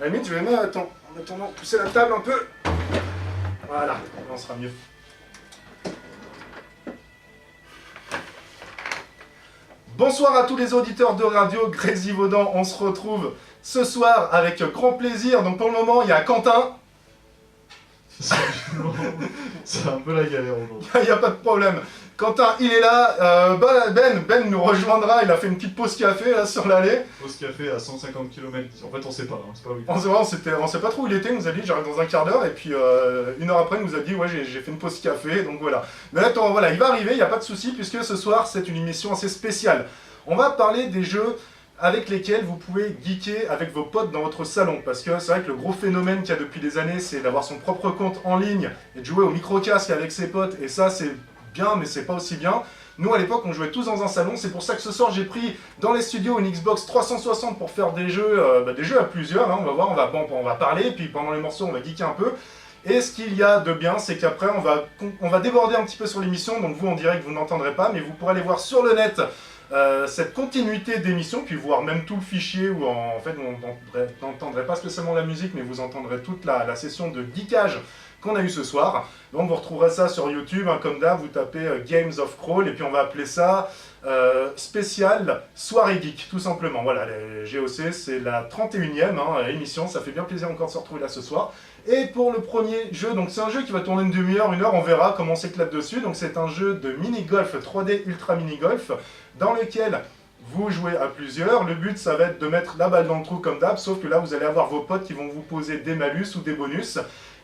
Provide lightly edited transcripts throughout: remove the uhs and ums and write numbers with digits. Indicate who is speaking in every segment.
Speaker 1: la limite, je vais mettre, attends, en attendant, pousser la table un peu. Voilà, là, on sera mieux. Bonsoir à tous les auditeurs de radio Grésivaudan, on se retrouve ce soir avec grand plaisir. Donc pour le moment, il y a Quentin.
Speaker 2: C'est un peu la galère aujourd'hui.
Speaker 1: Il n'y a pas de problème. Quentin, il est là. Ben nous rejoindra. Il a fait une petite pause café là sur l'allée.
Speaker 2: Pause café à 150 km. En fait, on sait pas. Hein, c'est pas où
Speaker 1: On sait pas trop où il était. Il nous a dit j'arrive dans un quart d'heure. Et puis une heure après, il nous a dit ouais, j'ai fait une pause café. Donc voilà. Mais attends, voilà, il va arriver. Il n'y a pas de souci puisque ce soir, c'est une émission assez spéciale. On va parler des jeux avec lesquels vous pouvez geeker avec vos potes dans votre salon. Parce que c'est vrai que le gros phénomène qu'il y a depuis des années, c'est d'avoir son propre compte en ligne et de jouer au micro-casque avec ses potes. Et ça, c'est bien, mais c'est pas aussi bien. Nous, à l'époque, on jouait tous dans un salon. C'est pour ça que ce soir, j'ai pris dans les studios une Xbox 360 pour faire des jeux à plusieurs. Hein. On va voir, on va parler, puis pendant les morceaux, on va geeker un peu. Et ce qu'il y a de bien, c'est qu'après, on va déborder un petit peu sur l'émission. Donc vous, en direct, vous n'entendrez pas, mais vous pourrez aller voir sur le net cette continuité d'émission, puis voir même tout le fichier où en fait vous n'entendrez pas spécialement la musique, mais vous entendrez toute la session de geekage qu'on a eu ce soir. Donc vous retrouverez ça sur YouTube, hein, comme d'hab, vous tapez Games of Crawl, et puis on va appeler ça spécial soirée geek, tout simplement. Voilà, les GOC, c'est la 31e émission, ça fait bien plaisir encore de se retrouver là ce soir. Et pour le premier jeu, donc c'est un jeu qui va tourner une demi-heure, une heure, on verra comment on s'éclate dessus. Donc c'est un jeu de mini-golf, 3D ultra mini-golf, dans lequel vous jouez à plusieurs. Le but, ça va être de mettre la balle dans le trou comme d'hab, sauf que là, vous allez avoir vos potes qui vont vous poser des malus ou des bonus.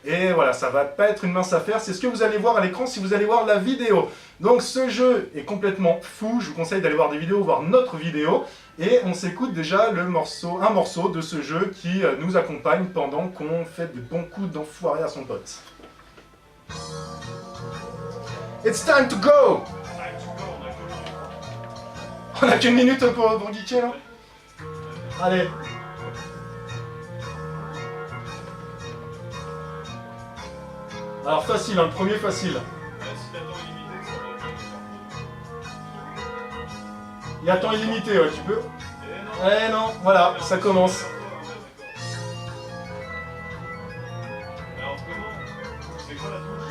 Speaker 1: Et voilà, ça va pas être une mince affaire, c'est ce que vous allez voir à l'écran si vous allez voir la vidéo. Donc ce jeu est complètement fou, je vous conseille d'aller voir des vidéos, voir notre vidéo. Et on s'écoute déjà un morceau de ce jeu qui nous accompagne pendant qu'on fait des bons coups d'enfoiré à son pote. It's time to go! On a qu'une minute pour geeker là? Allez! Alors facile, hein, le premier facile. Il y a temps illimité, ouais, tu peux. Eh non, voilà, ça commence.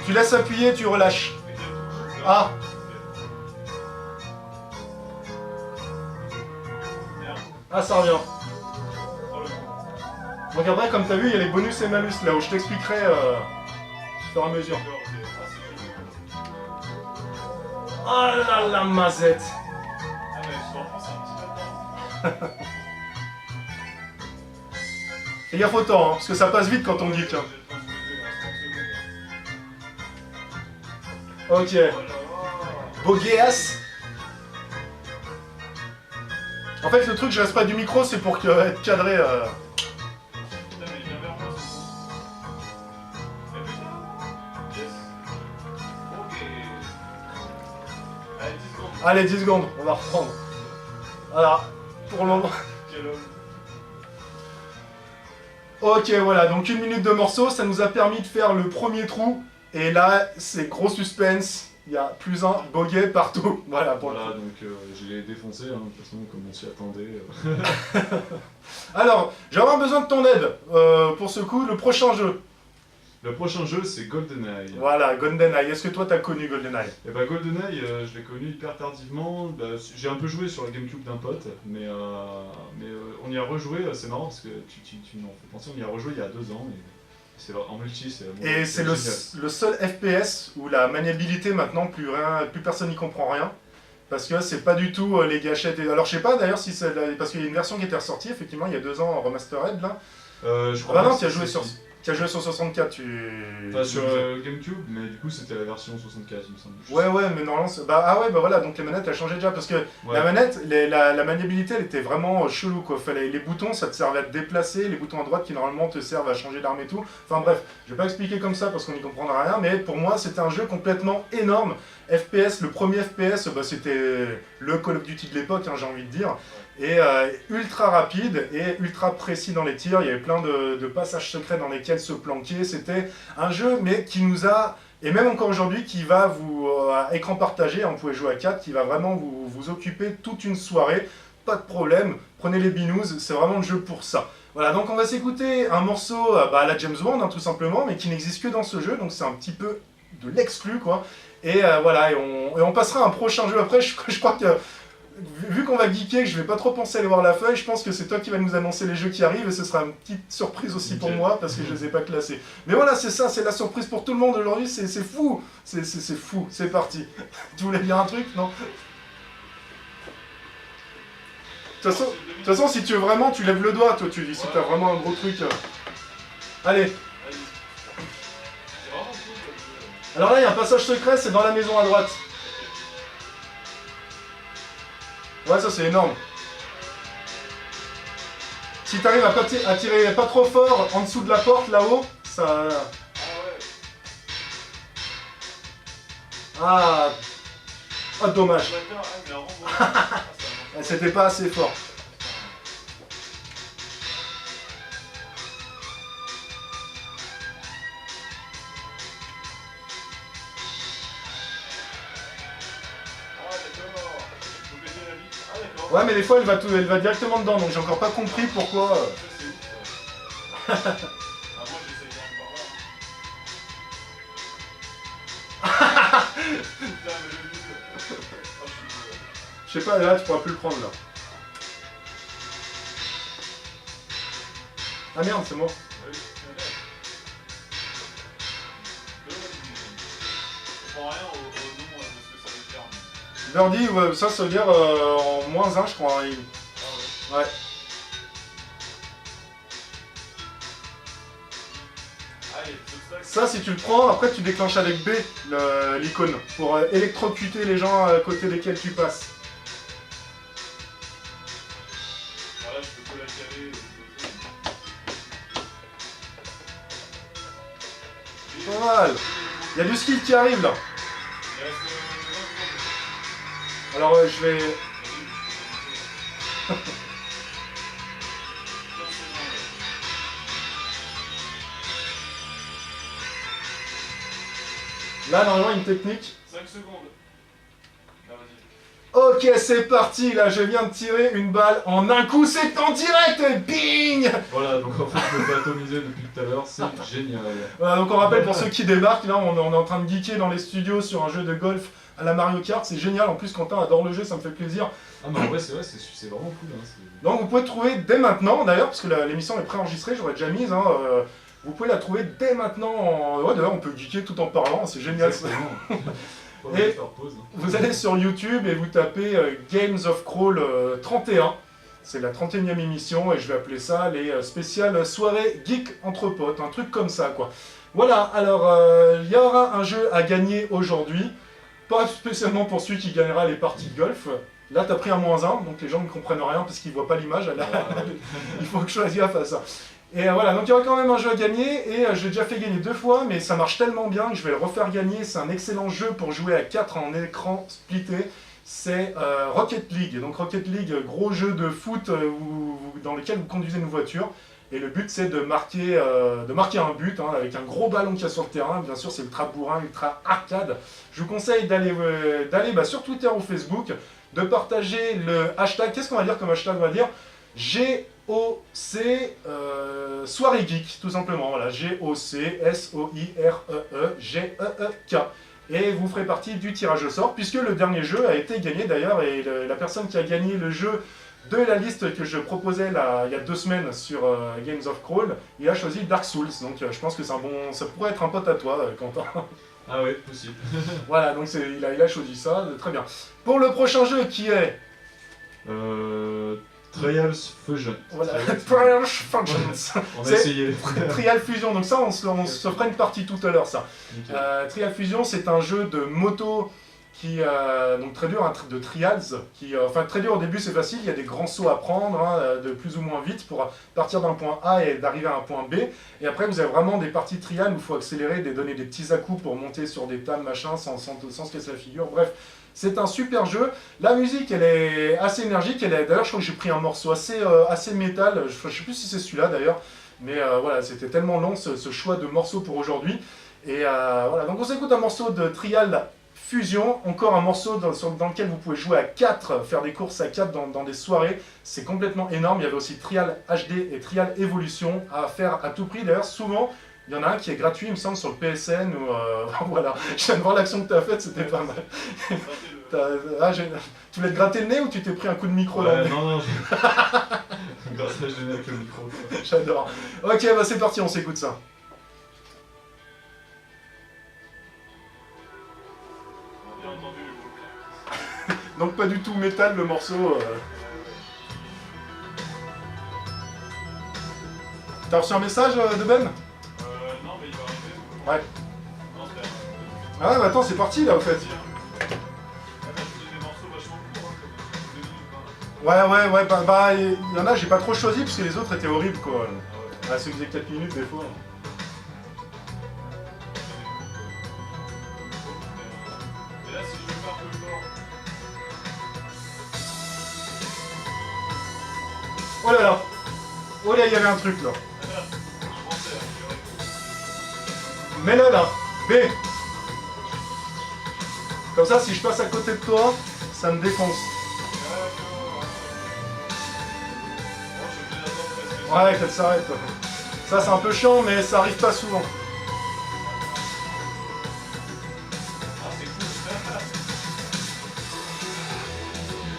Speaker 1: Tu laisses appuyer, tu relâches. Ah. Ah, ça revient. Donc après, comme t'as vu, il y a les bonus et malus là où je t'expliquerai au fur et à mesure. Oh là la mazette. Fais gaffe au temps, hein, parce que ça passe vite quand on geek. Hein. Ok. Bogueas. En fait, le truc, je reste pas du micro, c'est pour être cadré. Allez, 10 secondes, on va reprendre. Voilà, pour le moment. Ok, voilà, donc une minute de morceau, ça nous a permis de faire le premier trou. Et là, c'est gros suspense. Il y a plus un boguet partout. Voilà,
Speaker 2: donc je l'ai défoncé, hein, de toute façon, comme on s'y attendait.
Speaker 1: Alors, j'ai avoir besoin de ton aide pour ce coup, le prochain jeu.
Speaker 2: Le prochain jeu, c'est GoldenEye.
Speaker 1: Voilà, GoldenEye. Est-ce que toi, t'as connu GoldenEye?
Speaker 2: Eh ben, GoldenEye, je l'ai connu hyper tardivement. Bah, j'ai un peu joué sur la GameCube d'un pote, mais on y a rejoué, c'est marrant parce que tu m'en fais penser, on y a rejoué il y a 2 ans. C'est en multi,
Speaker 1: et c'est le seul FPS où la maniabilité maintenant, plus personne n'y comprend rien. Parce que c'est pas du tout les gâchettes. Alors je sais pas d'ailleurs si c'est. Parce qu'il y a une version qui était ressortie effectivement il y a 2 ans en Remastered là.
Speaker 2: Je crois
Speaker 1: non, tu as joué sur 64,
Speaker 2: Enfin, sur GameCube, mais du coup c'était la version 64 il me semble.
Speaker 1: Ouais, mais normalement. Voilà, donc les manettes elles changeaient déjà parce que la manette, la maniabilité elle était vraiment chelou quoi. Fallait, les boutons ça te servait à te déplacer, les boutons à droite qui normalement te servent à changer d'arme et tout. Enfin bref, je vais pas expliquer comme ça parce qu'on n'y comprendra rien, mais pour moi c'était un jeu complètement énorme. FPS, le premier FPS, c'était le Call of Duty de l'époque, hein, j'ai envie de dire. Et ultra rapide et ultra précis dans les tirs, il y avait plein de passages secrets dans lesquels se planquer, c'était un jeu mais qui nous a, et même encore aujourd'hui, qui va vous, à écran partagé, on pouvait jouer à 4, qui va vraiment vous occuper toute une soirée, pas de problème, prenez les binous, c'est vraiment le jeu pour ça. Voilà, donc on va s'écouter un morceau à la James Bond, hein, tout simplement, mais qui n'existe que dans ce jeu, donc c'est un petit peu de l'exclu, quoi. Et voilà, et on passera à un prochain jeu après. Je crois que, vu qu'on va geeker, que je vais pas trop penser à aller voir la feuille, je pense que c'est toi qui vas nous annoncer les jeux qui arrivent, et ce sera une petite surprise aussi pour moi, parce que je les ai pas classés. Mais voilà, c'est ça, c'est la surprise pour tout le monde aujourd'hui, c'est fou, c'est fou, c'est parti. Tu voulais dire un truc, non? De toute façon, si tu veux vraiment, tu lèves le doigt, toi, tu dis, si t'as vraiment un gros truc. Allez. Alors là, il y a un passage secret, c'est dans la maison à droite. Ouais, ça c'est énorme. Si t'arrives à tirer pas trop fort en dessous de la porte, là-haut, ça... Ah... Ah, dommage. C'était pas assez fort. Ouais, mais des fois elle va directement dedans, donc j'ai encore pas compris pourquoi. Je sais pas, là tu pourras plus le prendre là. Ah merde, c'est moi. Birdie, ouais, ça veut dire en -1 je crois. Ouais. Ça, si tu le prends, après tu déclenches avec B l'icône pour électrocuter les gens à côté desquels tu passes. Pas mal. Il y a du skill qui arrive là. Alors je vais... Là, normalement, une technique.
Speaker 2: 5 secondes.
Speaker 1: Ok, c'est parti. Là, je viens de tirer une balle en un coup. C'est en direct. Bing.
Speaker 2: Voilà, donc en fait, je peux atomiser depuis tout à l'heure. C'est génial.
Speaker 1: Voilà, donc on rappelle pour ceux qui débarquent, là, on est en train de geeker dans les studios sur un jeu de golf à la Mario Kart. C'est génial. En plus, Quentin adore le jeu, ça me fait plaisir.
Speaker 2: Ah, mais en vrai, c'est vrai, c'est vraiment cool. Hein,
Speaker 1: donc, vous pouvez trouver dès maintenant, d'ailleurs, parce que l'émission est préenregistrée, j'aurais déjà mise. Hein, vous pouvez la trouver dès maintenant. Ouais, d'ailleurs, on peut geeker tout en parlant, c'est génial. Et vous allez sur YouTube et vous tapez Games of Crawl 31. C'est la 31e émission et je vais appeler ça les spéciales soirées geek entre potes, un truc comme ça, quoi. Voilà, alors il y aura un jeu à gagner aujourd'hui. Pas spécialement pour celui qui gagnera les parties de golf. Là, t'as pris un -1, donc les gens ne comprennent rien parce qu'ils voient pas l'image. Il faut que je fasse gaffe à ça. Et voilà, donc il y aura quand même un jeu à gagner, et je l'ai déjà fait gagner 2 fois, mais ça marche tellement bien que je vais le refaire gagner. C'est un excellent jeu pour jouer à 4 en écran splitté. C'est Rocket League. Donc Rocket League, gros jeu de foot dans lequel vous conduisez une voiture. Et le but, c'est de marquer un but avec un gros ballon qu'il y a sur le terrain. Bien sûr, c'est ultra bourrin, ultra arcade. Je vous conseille d'aller sur Twitter ou Facebook, de partager le hashtag. Qu'est-ce qu'on va dire comme hashtag? On va dire GOC Soirée Geek, tout simplement. Voilà, GOC SOIREE GEEK. Et vous ferez partie du tirage au sort, puisque le dernier jeu a été gagné d'ailleurs, et la personne qui a gagné le jeu de la liste que je proposais il y a 2 semaines sur Games of Crawl, il a choisi Dark Souls. Donc je pense que ça pourrait être un pote à toi, Quentin.
Speaker 2: Ah ouais, possible.
Speaker 1: Voilà, donc il a choisi ça, très bien. Pour le prochain jeu qui est...
Speaker 2: Trials Fusion.
Speaker 1: Voilà, Trials Fusion.
Speaker 2: On a essayé.
Speaker 1: Trial Fusion, donc ça on se fera une partie tout à l'heure, ça. Trial Fusion, c'est un jeu de moto qui donc très dur, de trials, enfin très dur au début, c'est facile, il y a des grands sauts à prendre, de plus ou moins vite pour partir d'un point A et d'arriver à un point B, et après vous avez vraiment des parties trials où il faut accélérer, donner des petits à-coups pour monter sur des tables, machin, sans se casser la figure, bref. C'est un super jeu. La musique, elle est assez énergique. D'ailleurs, je crois que j'ai pris un morceau assez métal. Je ne sais plus si c'est celui-là d'ailleurs. Mais voilà, c'était tellement long ce choix de morceau pour aujourd'hui. Et voilà, donc on s'écoute un morceau de Trial Fusion, encore un morceau dans lequel vous pouvez jouer à 4, faire des courses à 4 dans des soirées. C'est complètement énorme. Il y avait aussi Trial HD et Trial Evolution à faire à tout prix. D'ailleurs, souvent, il y en a un qui est gratuit, il me semble, sur le PSN. Ou voilà, je viens de voir l'action que tu as faite, c'était pas mal. Tu voulais te gratter le nez ou tu t'es pris un coup de micro dans le nez?
Speaker 2: Non, grattage de nez avec le micro.
Speaker 1: J'adore. Ok, bah c'est parti, on s'écoute ça.
Speaker 2: Bien entendu.
Speaker 1: Donc pas du tout métal le morceau. T'as reçu un message de Ben?
Speaker 2: Non, mais il va arriver.
Speaker 1: Ouais.
Speaker 2: Non, c'est
Speaker 1: Ah ouais, bah attends, c'est parti là, au fait.
Speaker 2: des morceaux vachement courts, comme 2 minutes.
Speaker 1: Ouais, bah, il y en a, j'ai pas trop choisi parce que les autres étaient horribles, quoi. Ah, ceux qui faisaient 4 minutes, des fois.
Speaker 2: Et là, si je veux faire un peu le fort.
Speaker 1: Oh là là! Oh là, il y avait un truc là. Mets-le là! B! Comme ça, si je passe à côté de toi, ça me défonce. Ouais, qu'elle s'arrête. Ça, c'est un peu chiant, mais ça arrive pas souvent.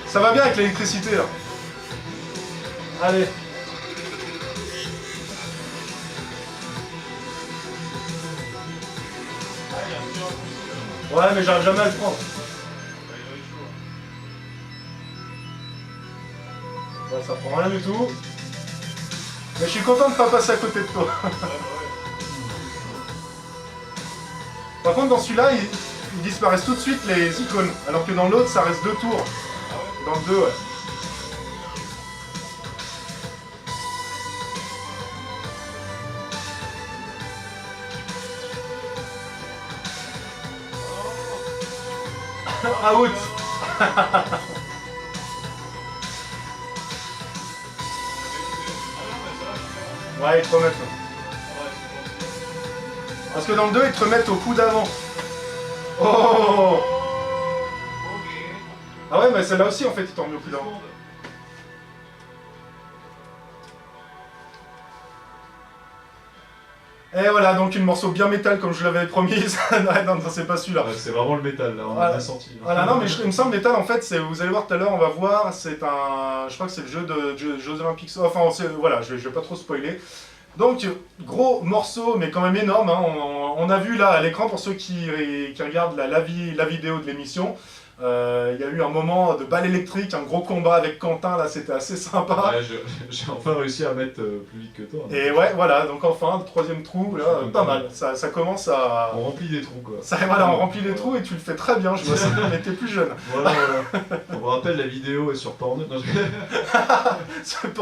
Speaker 1: Ça va bien avec l'électricité là. Allez. Ouais, mais j'arrive jamais à le prendre. Ouais, ça prend rien du tout. Mais je suis content de pas passer à côté de toi. Par contre, dans celui-là, ils disparaissent tout de suite les icônes. Alors que dans l'autre, ça reste 2 tours. Dans le 2, ouais. Out. Ouais, ils te remettent. Parce que dans le 2, ils te remettent au coup d'avant. Oh. Ah ouais, mais celle-là aussi, en fait, ils t'ont remis au coup d'avant. Et voilà, donc une morceau bien métal comme je l'avais promis. Non, c'est pas celui-là.
Speaker 2: Ouais, c'est vraiment le métal, là, on a bien senti.
Speaker 1: Voilà, non, mais il me semble métal, en fait, vous allez voir tout à l'heure, on va voir, c'est un. Je crois que c'est le jeu de Jeux Olympiques. Enfin, voilà, je vais pas trop spoiler. Donc, gros morceau, mais quand même énorme. Hein. On a vu là à l'écran, pour ceux qui regardent la vidéo de l'émission, il y a eu un moment de balle électrique, un gros combat avec Quentin, là c'était assez sympa.
Speaker 2: Ouais, j'ai enfin réussi à mettre plus vite que toi. Hein.
Speaker 1: Et ouais, voilà, donc enfin, le 3e trou, là, pas mal. Ça commence à.
Speaker 2: On remplit des trous, quoi.
Speaker 1: Voilà, on remplit les trous et tu le fais très bien, je vois ça, mais t'es plus jeune.
Speaker 2: Voilà. On vous rappelle, la vidéo est sur Pornhub.
Speaker 1: C'est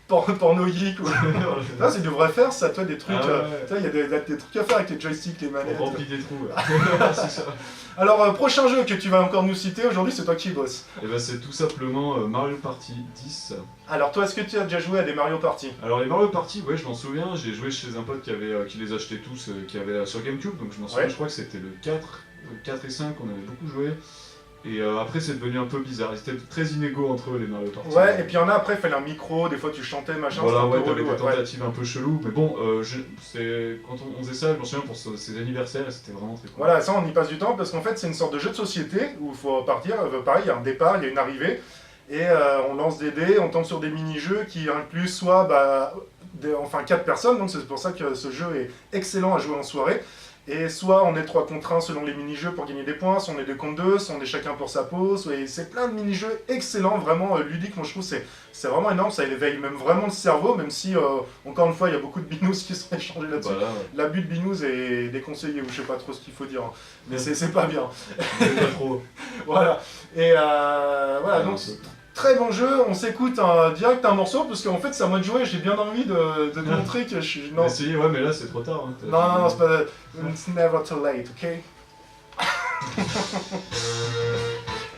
Speaker 1: porno geek ou. Là, tu devrais faire ça, toi, des trucs. Il y a des trucs à faire avec les joysticks, les manettes.
Speaker 2: On remplit des trous, c'est ça.
Speaker 1: Alors, prochain jeu que tu vas encore nous citer aujourd'hui, c'est toi qui bosses.
Speaker 2: Et bah, c'est tout simplement Mario Party 10.
Speaker 1: Alors, toi, est-ce que tu as déjà joué à des Mario Party?
Speaker 2: Alors, les Mario Party, ouais, je m'en souviens. J'ai joué chez un pote qui les achetait tous, qui avait sur GameCube, donc je m'en souviens.
Speaker 1: Ouais.
Speaker 2: Je crois que c'était le 4 et 5, on avait beaucoup joué. Et après, c'est devenu un peu bizarre. Ils étaient très inégaux entre eux, les Mario Party.
Speaker 1: Ouais, et puis il y en a après, il fallait un micro, des fois tu chantais, machin.
Speaker 2: Voilà,
Speaker 1: ouais,
Speaker 2: t'avais des tentatives un peu cheloues. Mais bon, quand on faisait ça, je m'en souviens pour ses anniversaires, c'était vraiment très cool.
Speaker 1: Voilà, ça on y passe du temps parce qu'en fait c'est une sorte de jeu de société où il faut partir. Pareil, il y a un départ, il y a une arrivée. Et on lance des dés, on tombe sur des mini-jeux qui incluent soit 4 personnes, donc c'est pour ça que ce jeu est excellent à jouer en soirée. Et soit on est 3 contre 1 selon les mini-jeux pour gagner des points, soit on est 2 contre 2, soit on est chacun pour sa pause. Et c'est plein de mini-jeux excellents, vraiment ludiques. Moi je trouve que c'est vraiment énorme, ça éveille même vraiment le cerveau, même si encore une fois il y a beaucoup de binous qui sont échangés là-dessus.
Speaker 2: Voilà, ouais.
Speaker 1: L'abus de binous est déconseillé, ou je sais pas trop ce qu'il faut dire, hein. Mais c'est pas bien.
Speaker 2: Pas trop.
Speaker 1: Voilà. Et voilà, donc très bon jeu, on s'écoute direct un morceau, parce qu'en fait c'est à moi de jouer, j'ai bien envie de te montrer que je suis... Non,
Speaker 2: Essayez, ouais, mais là c'est trop tard. Hein.
Speaker 1: non, c'est pas... It's never too late, ok?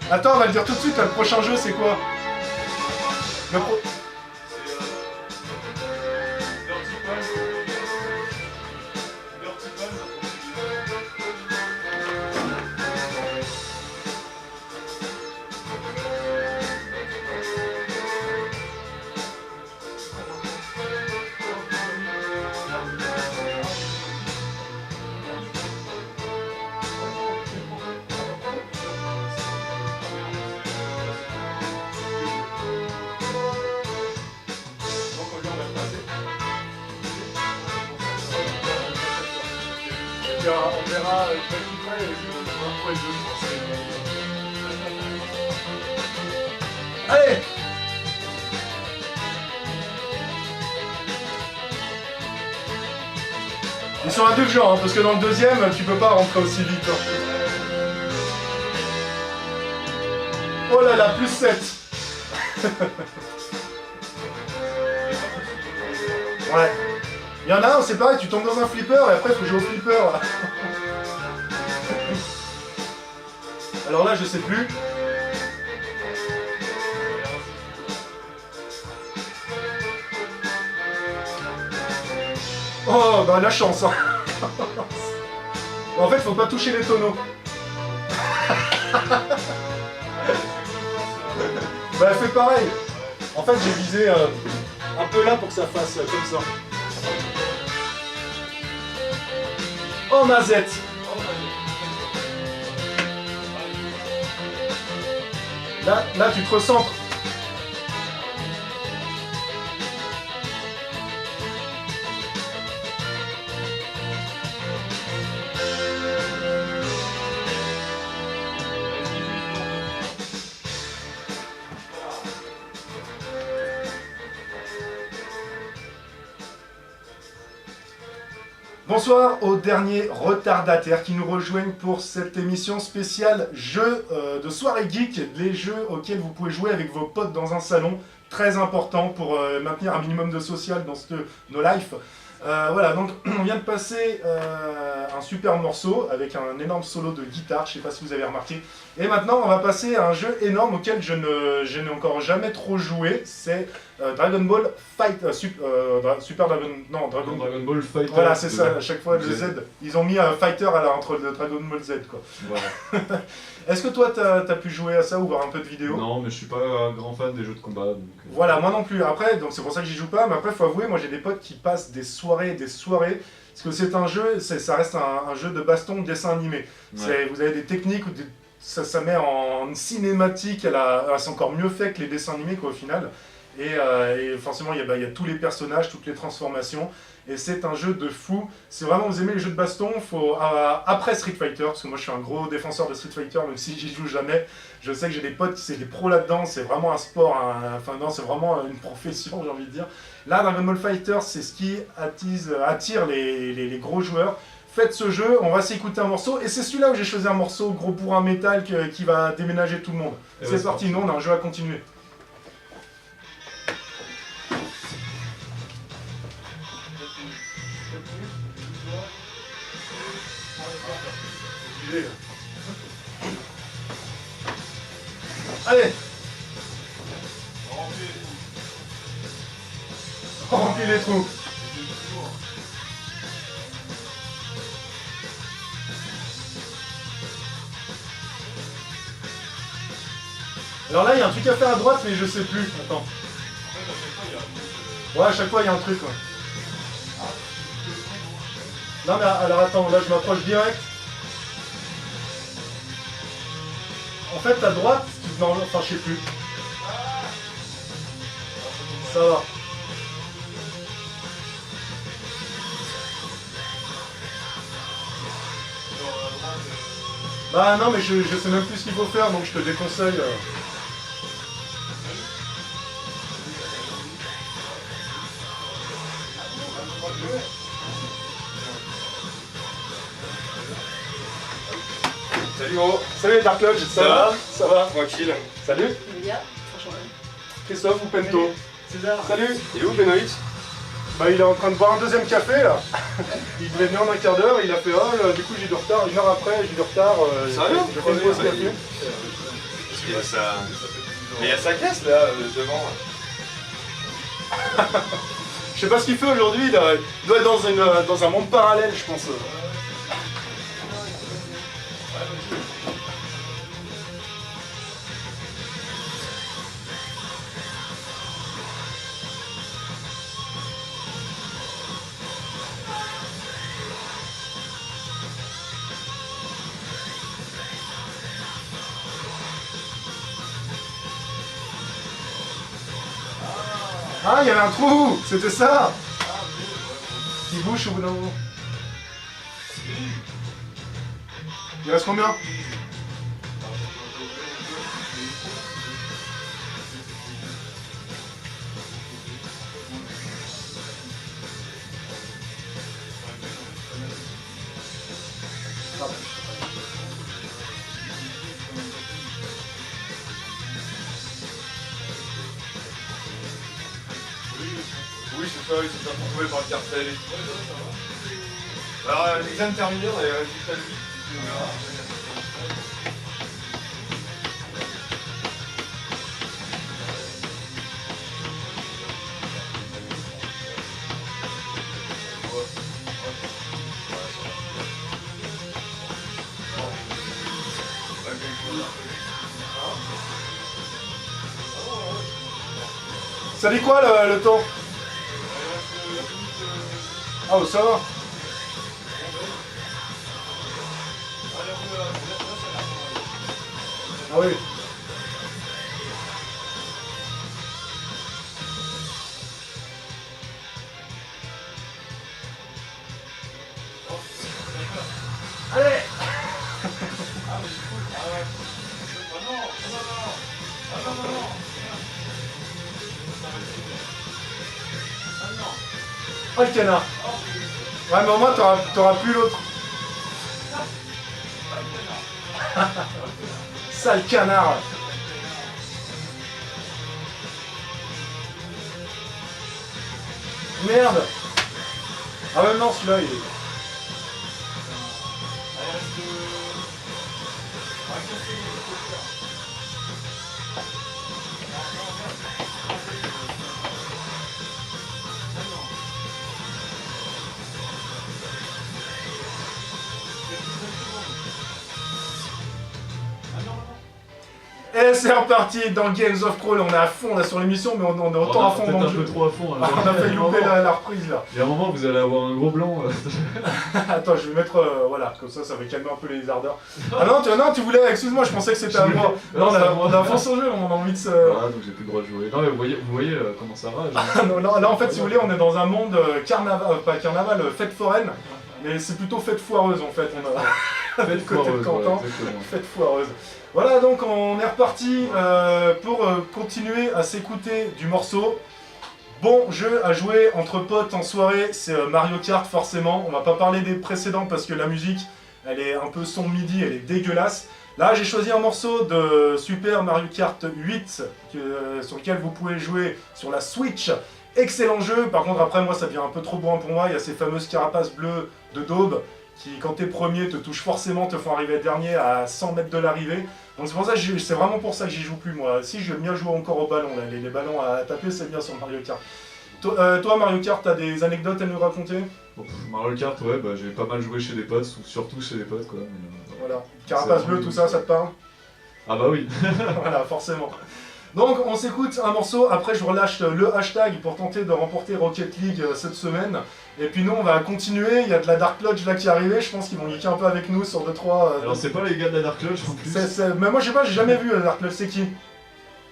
Speaker 1: Attends, on va le dire tout de suite, là, le prochain jeu c'est quoi? on verra avec qui près, après le Allez. Ils sont indulgents, hein, parce que dans le deuxième, tu peux pas rentrer aussi vite. Hein. Oh là là, plus 7. Ouais. Il y en a un, c'est pareil, tu tombes dans un flipper et après il faut jouer au flipper. Là. Alors là, je sais plus. Oh, bah la chance. Hein. En fait, faut pas toucher les tonneaux. Bah, elle fait pareil. En fait, j'ai visé un peu là pour que ça fasse comme ça. Oh, Mazette. Là, tu te recentres. Bonsoir aux derniers retardataires qui nous rejoignent pour cette émission spéciale jeux de soirée geek, les jeux auxquels vous pouvez jouer avec vos potes dans un salon, très important pour maintenir un minimum de social dans nos lives. Voilà, donc on vient de passer un super morceau avec un énorme solo de guitare, je sais pas si vous avez remarqué. Et maintenant on va passer à un jeu énorme auquel je n'ai encore jamais trop joué, c'est Dragon Ball Fight, Super Dragon, non, Dragon
Speaker 2: Ball Fighter.
Speaker 1: Voilà, c'est ça, à chaque fois le Z. Ils ont mis un Fighter entre le Dragon Ball Z, quoi. Voilà. Est-ce que toi t'as pu jouer à ça ou voir un peu de vidéos?
Speaker 2: Non, mais je suis pas un grand fan des jeux de combat. Donc,
Speaker 1: Voilà, moi non plus. Après, donc c'est pour ça que j'y joue pas, mais après, faut avouer, moi j'ai des potes qui passent des soirées et des soirées. Parce que c'est un jeu, ça reste un jeu de baston, de dessin animé. Ouais. Vous avez des techniques où ça met en cinématique, c'est encore mieux fait que les dessins animés, quoi, au final. Et forcément, il y a tous les personnages, toutes les transformations. Et c'est un jeu de fou. Si vraiment vous aimez les jeux de baston, faut après Street Fighter, parce que moi je suis un gros défenseur de Street Fighter, même si j'y joue jamais. Je sais que j'ai des potes qui sont des pros là-dedans, c'est vraiment un sport, enfin non, c'est vraiment une profession, j'ai envie de dire. Là, Dragon Ball Fighter, c'est ce qui attire les gros joueurs. Faites ce jeu, on va s'écouter un morceau, et c'est celui-là où j'ai choisi un morceau gros pour un métal qui va déménager tout le monde. C'est parti, nous on a un jeu à continuer. Allez! Remplis les trous! Alors là, il y a un truc à faire à droite, mais je sais plus. Attends. Ouais, à chaque fois, il y a un truc. Ouais. Non, mais alors attends, là, je m'approche direct. En fait, à droite, non, enfin, je sais plus. Ça va. Bah non, mais je sais même plus ce qu'il faut faire, donc je te déconseille.
Speaker 3: Salut gros.
Speaker 1: Salut Dark Lodge, ça va? Ça va.
Speaker 3: Tranquille.
Speaker 1: Salut. Christophe ou Pento?
Speaker 4: César.
Speaker 1: Salut.
Speaker 3: Il est où Benoît?
Speaker 1: Bah il est en train de boire un deuxième café là. Il devait venir en un quart d'heure, il a fait oh du coup j'ai du retard, une heure après j'ai du retard.
Speaker 3: Sérieux?
Speaker 1: Je fais une pause café.
Speaker 3: Il y a ça... Mais il y a sa caisse là, devant.
Speaker 1: Je sais pas ce qu'il fait aujourd'hui, il doit être dans un monde parallèle je pense. Ah, il y avait un trou! C'était ça! Qui bouche au bout d'un moment. Il reste combien?
Speaker 3: Oui, c'est ça, ils se sont retrouvés par le cartel et tout. Alors, l'examen terminé, on avait résultats de vie.
Speaker 1: Ça dit quoi le temps? Ah, oh, ça va. Ah oui. Allez. Oh le canard. Ouais mais au moins t'auras plus l'autre. Sale canard. Merde. Ah même non celui-là il est... Et c'est reparti dans Games of Crawl, on est à fond là sur l'émission mais on est autant à fond dans le jeu.
Speaker 2: Un peu trop à fond.
Speaker 1: On a failli louper la reprise là.
Speaker 2: Il y a un moment vous allez avoir un gros blanc.
Speaker 1: Attends, je vais mettre, voilà, comme ça va calmer un peu les ardeurs. Ah non, tu voulais, excuse-moi, je pensais que c'était à moi. Non, on a à fond sur le jeu, on a envie de se...
Speaker 2: Ah, donc j'ai plus le droit de jouer. Non mais vous voyez comment ça rage.
Speaker 1: Non, là en fait, si vous voulez, on est dans un monde pas carnaval, fête foraine. Mais c'est plutôt fête foireuse en fait. On a
Speaker 2: Fête
Speaker 1: côté de
Speaker 2: foireuse,
Speaker 1: Canton,
Speaker 2: exactement.
Speaker 1: fête foireuse. Voilà, donc on est reparti pour continuer à s'écouter du morceau. Bon jeu à jouer entre potes en soirée, c'est Mario Kart forcément. On va pas parler des précédents parce que la musique, elle est un peu son midi, elle est dégueulasse. Là, j'ai choisi un morceau de Super Mario Kart 8 sur lequel vous pouvez jouer sur la Switch. Excellent jeu, par contre après moi ça devient un peu trop bourrin pour moi, il y a ces fameuses carapaces bleues de daube qui quand t'es premier te touchent forcément, te font arriver dernier à 100 mètres de l'arrivée. Donc c'est pour ça que c'est vraiment pour ça que j'y joue plus moi. Si je veux bien jouer encore au ballon, là. Les ballons à taper c'est bien sur Mario Kart. Toi Mario Kart, t'as des anecdotes à nous raconter?
Speaker 2: Bon, Mario Kart, ouais, bah, j'ai pas mal joué chez des potes, surtout chez des potes quoi. Mais,
Speaker 1: voilà, carapace bleue, tout ça, ça te parle?
Speaker 2: Ah bah oui.
Speaker 1: Voilà, forcément. Donc on s'écoute un morceau, après je relâche le hashtag pour tenter de remporter Rocket League cette semaine. Et puis nous on va continuer, il y a de la Dark Lodge là qui est arrivée, je pense qu'ils vont geeker un peu avec nous sur 2-3...
Speaker 2: Alors c'est pas les gars de la Dark Lodge en plus.
Speaker 1: Mais moi je sais pas, j'ai jamais vu la Dark Lodge, c'est qui?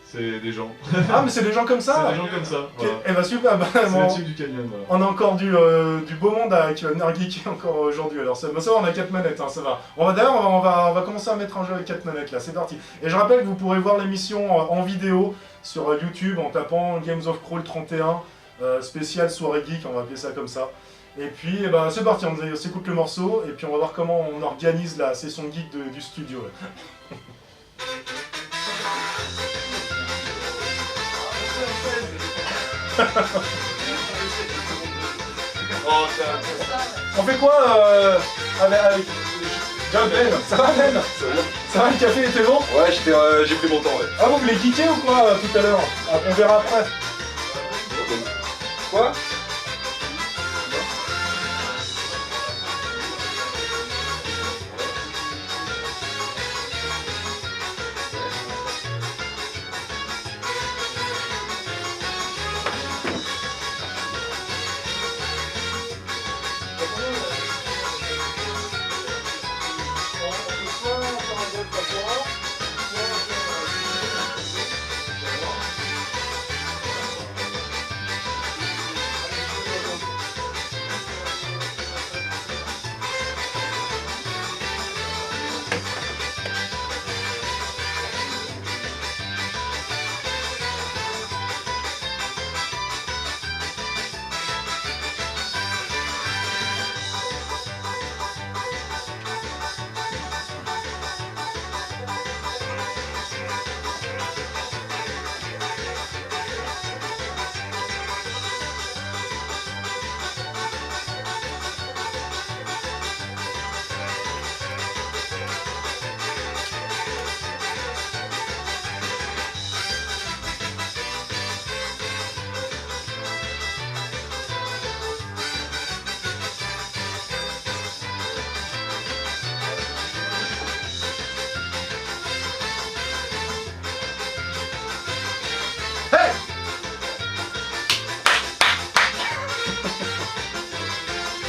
Speaker 2: C'est des gens.
Speaker 1: Ah mais c'est des gens comme ça?
Speaker 2: C'est des gens comme ça, voilà.
Speaker 1: Et bah super,
Speaker 2: C'est le type du canyon, voilà.
Speaker 1: on a encore du beau monde qui va venir geeker encore aujourd'hui. Alors ça va, on a 4 manettes, hein, ça va. D'ailleurs on va commencer à mettre un jeu avec 4 manettes là, c'est parti. Et je rappelle que vous pourrez voir l'émission en vidéo sur YouTube en tapant Games of Crawl 31, spécial soirée geek, on va appeler ça comme ça. Et puis eh ben, c'est parti, on s'écoute le morceau et puis on va voir comment on organise la session geek du studio. On fait quoi avec... Tiens Ben, ça va Ben? Ça va, le café était bon?
Speaker 3: Ouais, j'ai pris mon temps, ouais.
Speaker 1: Ah vous voulez geeker ou quoi tout à l'heure? On verra après. Quoi?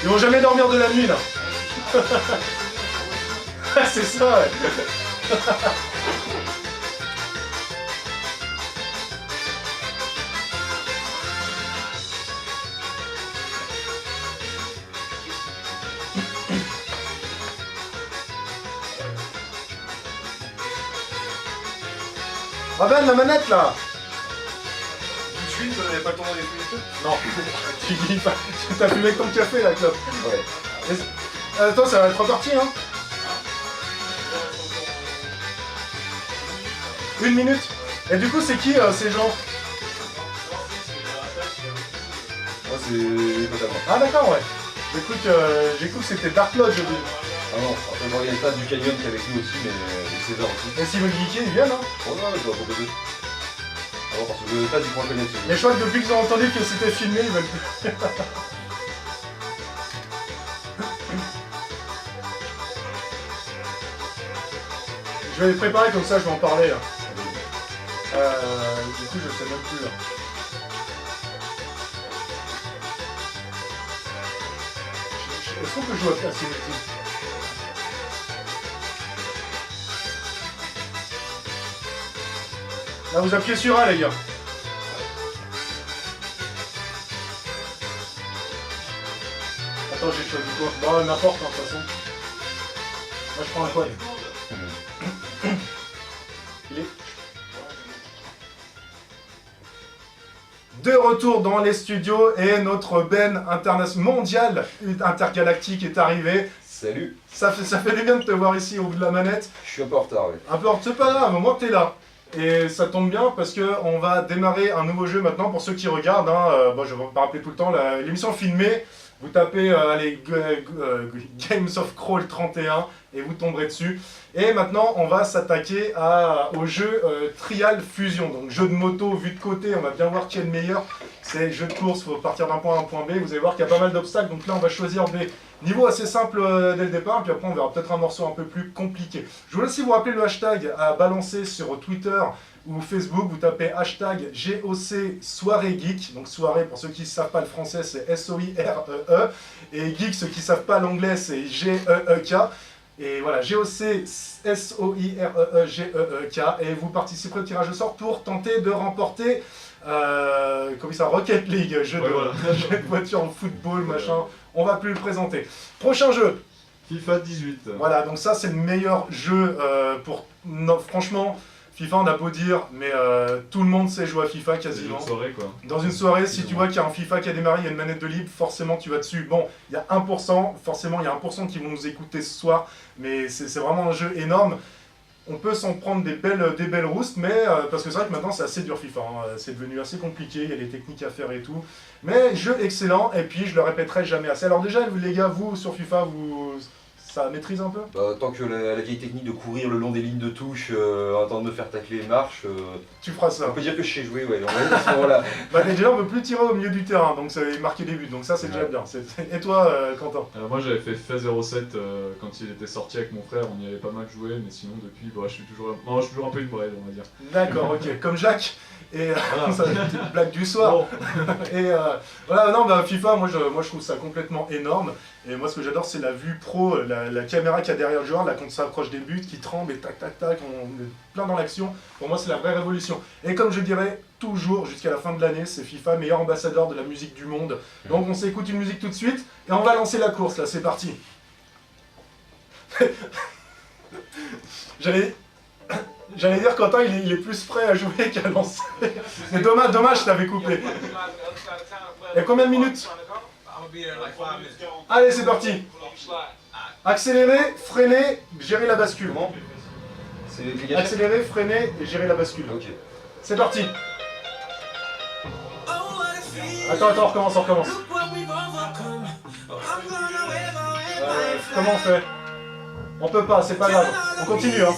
Speaker 1: Ils vont jamais dormir de la nuit là. C'est ça, ouais. Ah ben la manette là.
Speaker 3: Tout de suite, on n'avait pas le temps d'aller fouiller.
Speaker 1: Non, tu dis pas. T'as fumé ton café la clope.
Speaker 3: Ouais.
Speaker 1: Attends, ça va être reparti hein. 1 minute. Et du coup c'est qui ces gens?
Speaker 3: Moi, c'est pas d'abord.
Speaker 1: Ah d'accord ouais. J'ai cru que c'était Dark Lodge au début.
Speaker 3: Ah non, après, bon, il y a le tas du Canyon qui est avec nous aussi, mais César aussi.
Speaker 1: Et s'ils veulent geeker, ils viennent hein.
Speaker 3: Oh non, mais je dois proposer. Ah non, parce que le tas du point connaître.
Speaker 1: Mais je crois que depuis qu'ils ont entendu que c'était filmé, ils veulent plus. Je vais les préparer comme ça, je vais en parler là. Du coup, je sais même plus là. Est-ce qu'on peut jouer à Cinétique? Là, vous appuyez sur A, les gars. Attends, j'ai choisi quoi? Bon, n'importe, hein, de toute façon. Moi, je prends un code. Il est... De retour dans les studios et notre Ben mondial intergalactique est arrivé.
Speaker 3: Salut.
Speaker 1: Ça fait du bien de te voir ici au bout de la manette.
Speaker 3: Je suis un peu en retard, ouais.
Speaker 1: Un peu, c'est pas grave, au moins t'es là. Et ça tombe bien parce qu'on va démarrer un nouveau jeu maintenant pour ceux qui regardent. Hein, bon, je vais pas rappeler tout le temps, l'émission filmée. Vous tapez allez, Games of Crawl 31 et vous tomberez dessus. Et maintenant, on va s'attaquer au jeu Trial Fusion. Donc jeu de moto vu de côté, on va bien voir qui est le meilleur. C'est jeu de course, il faut partir d'un point A à un point B. Vous allez voir qu'il y a pas mal d'obstacles. Donc là, on va choisir des niveaux assez simples dès le départ. Puis après, on verra peut-être un morceau un peu plus compliqué. Je voulais aussi vous rappeler le hashtag à balancer sur Twitter ou Facebook. Vous tapez hashtag GOC Soirée Geek. Donc soirée, pour ceux qui ne savent pas le français, c'est SOIREE. Et geek, ceux qui ne savent pas l'anglais, c'est GEEK. Et voilà, GOC SOIREEGEEK. Et vous participerez au tirage au sort pour tenter de remporter comme ça, Rocket League, jeu de voiture en football, machin. On va plus le présenter. Prochain jeu.
Speaker 2: FIFA 18.
Speaker 1: Voilà, donc ça c'est le meilleur jeu pour... Non, franchement, FIFA on a beau dire, mais tout le monde sait jouer à FIFA quasiment.
Speaker 2: Une soirée, quoi.
Speaker 1: Dans une soirée, si tu vois qu'il y a un FIFA qui a démarré, il y a une manette de libre, forcément tu vas dessus. Bon, il y a 1%, forcément il y a 1% qui vont nous écouter ce soir, mais c'est vraiment un jeu énorme. On peut s'en prendre des belles roustes, mais parce que c'est vrai que maintenant c'est assez dur FIFA, hein. C'est devenu assez compliqué, il y a des techniques à faire et tout. Mais jeu excellent, et puis je le répéterai jamais assez. Alors déjà les gars, vous sur FIFA, ça maîtrise un peu?
Speaker 3: Tant que la vieille technique de courir le long des lignes de touche, attendre de me faire tacler marche,
Speaker 1: Tu feras ça.
Speaker 3: on peut dire que je sais jouer, ouais, à ce moment-là.
Speaker 1: Bah déjà on peut plus tirer au milieu du terrain, donc ça va marquer des buts, donc ça c'est déjà bien. Et toi Quentin?
Speaker 2: Alors moi j'avais fait FIFA 07 quand il était sorti avec mon frère, on y avait pas mal joué, mais sinon depuis, bah, je suis toujours un peu une brêle, on va dire.
Speaker 1: D'accord, ok, comme Jacques. Et
Speaker 2: Voilà.
Speaker 1: ça, c'est une blague du soir.
Speaker 2: Bon.
Speaker 1: Et voilà, non, bah, FIFA, moi je trouve ça complètement énorme. Et moi ce que j'adore c'est la vue pro, la caméra qu'il y a derrière le joueur, là quand on s'approche des buts, qui tremble et tac tac tac, on est plein dans l'action. Pour moi c'est la vraie révolution. Et comme je dirais toujours jusqu'à la fin de l'année, c'est FIFA, meilleur ambassadeur de la musique du monde. Donc on s'écoute une musique tout de suite et on va lancer la course là, c'est parti. J'allais dire Quentin il est plus prêt à jouer qu'à lancer. Mais dommage je t'avais coupé. Et combien de minutes? Allez c'est parti. Accélérer, freiner, gérer la bascule.
Speaker 3: Comment? C'est les gars.
Speaker 1: Accélérer, freiner et gérer la bascule.
Speaker 3: Ok.
Speaker 1: C'est parti. Attends, on recommence. Comment on fait? On peut pas, c'est pas grave. On continue hein.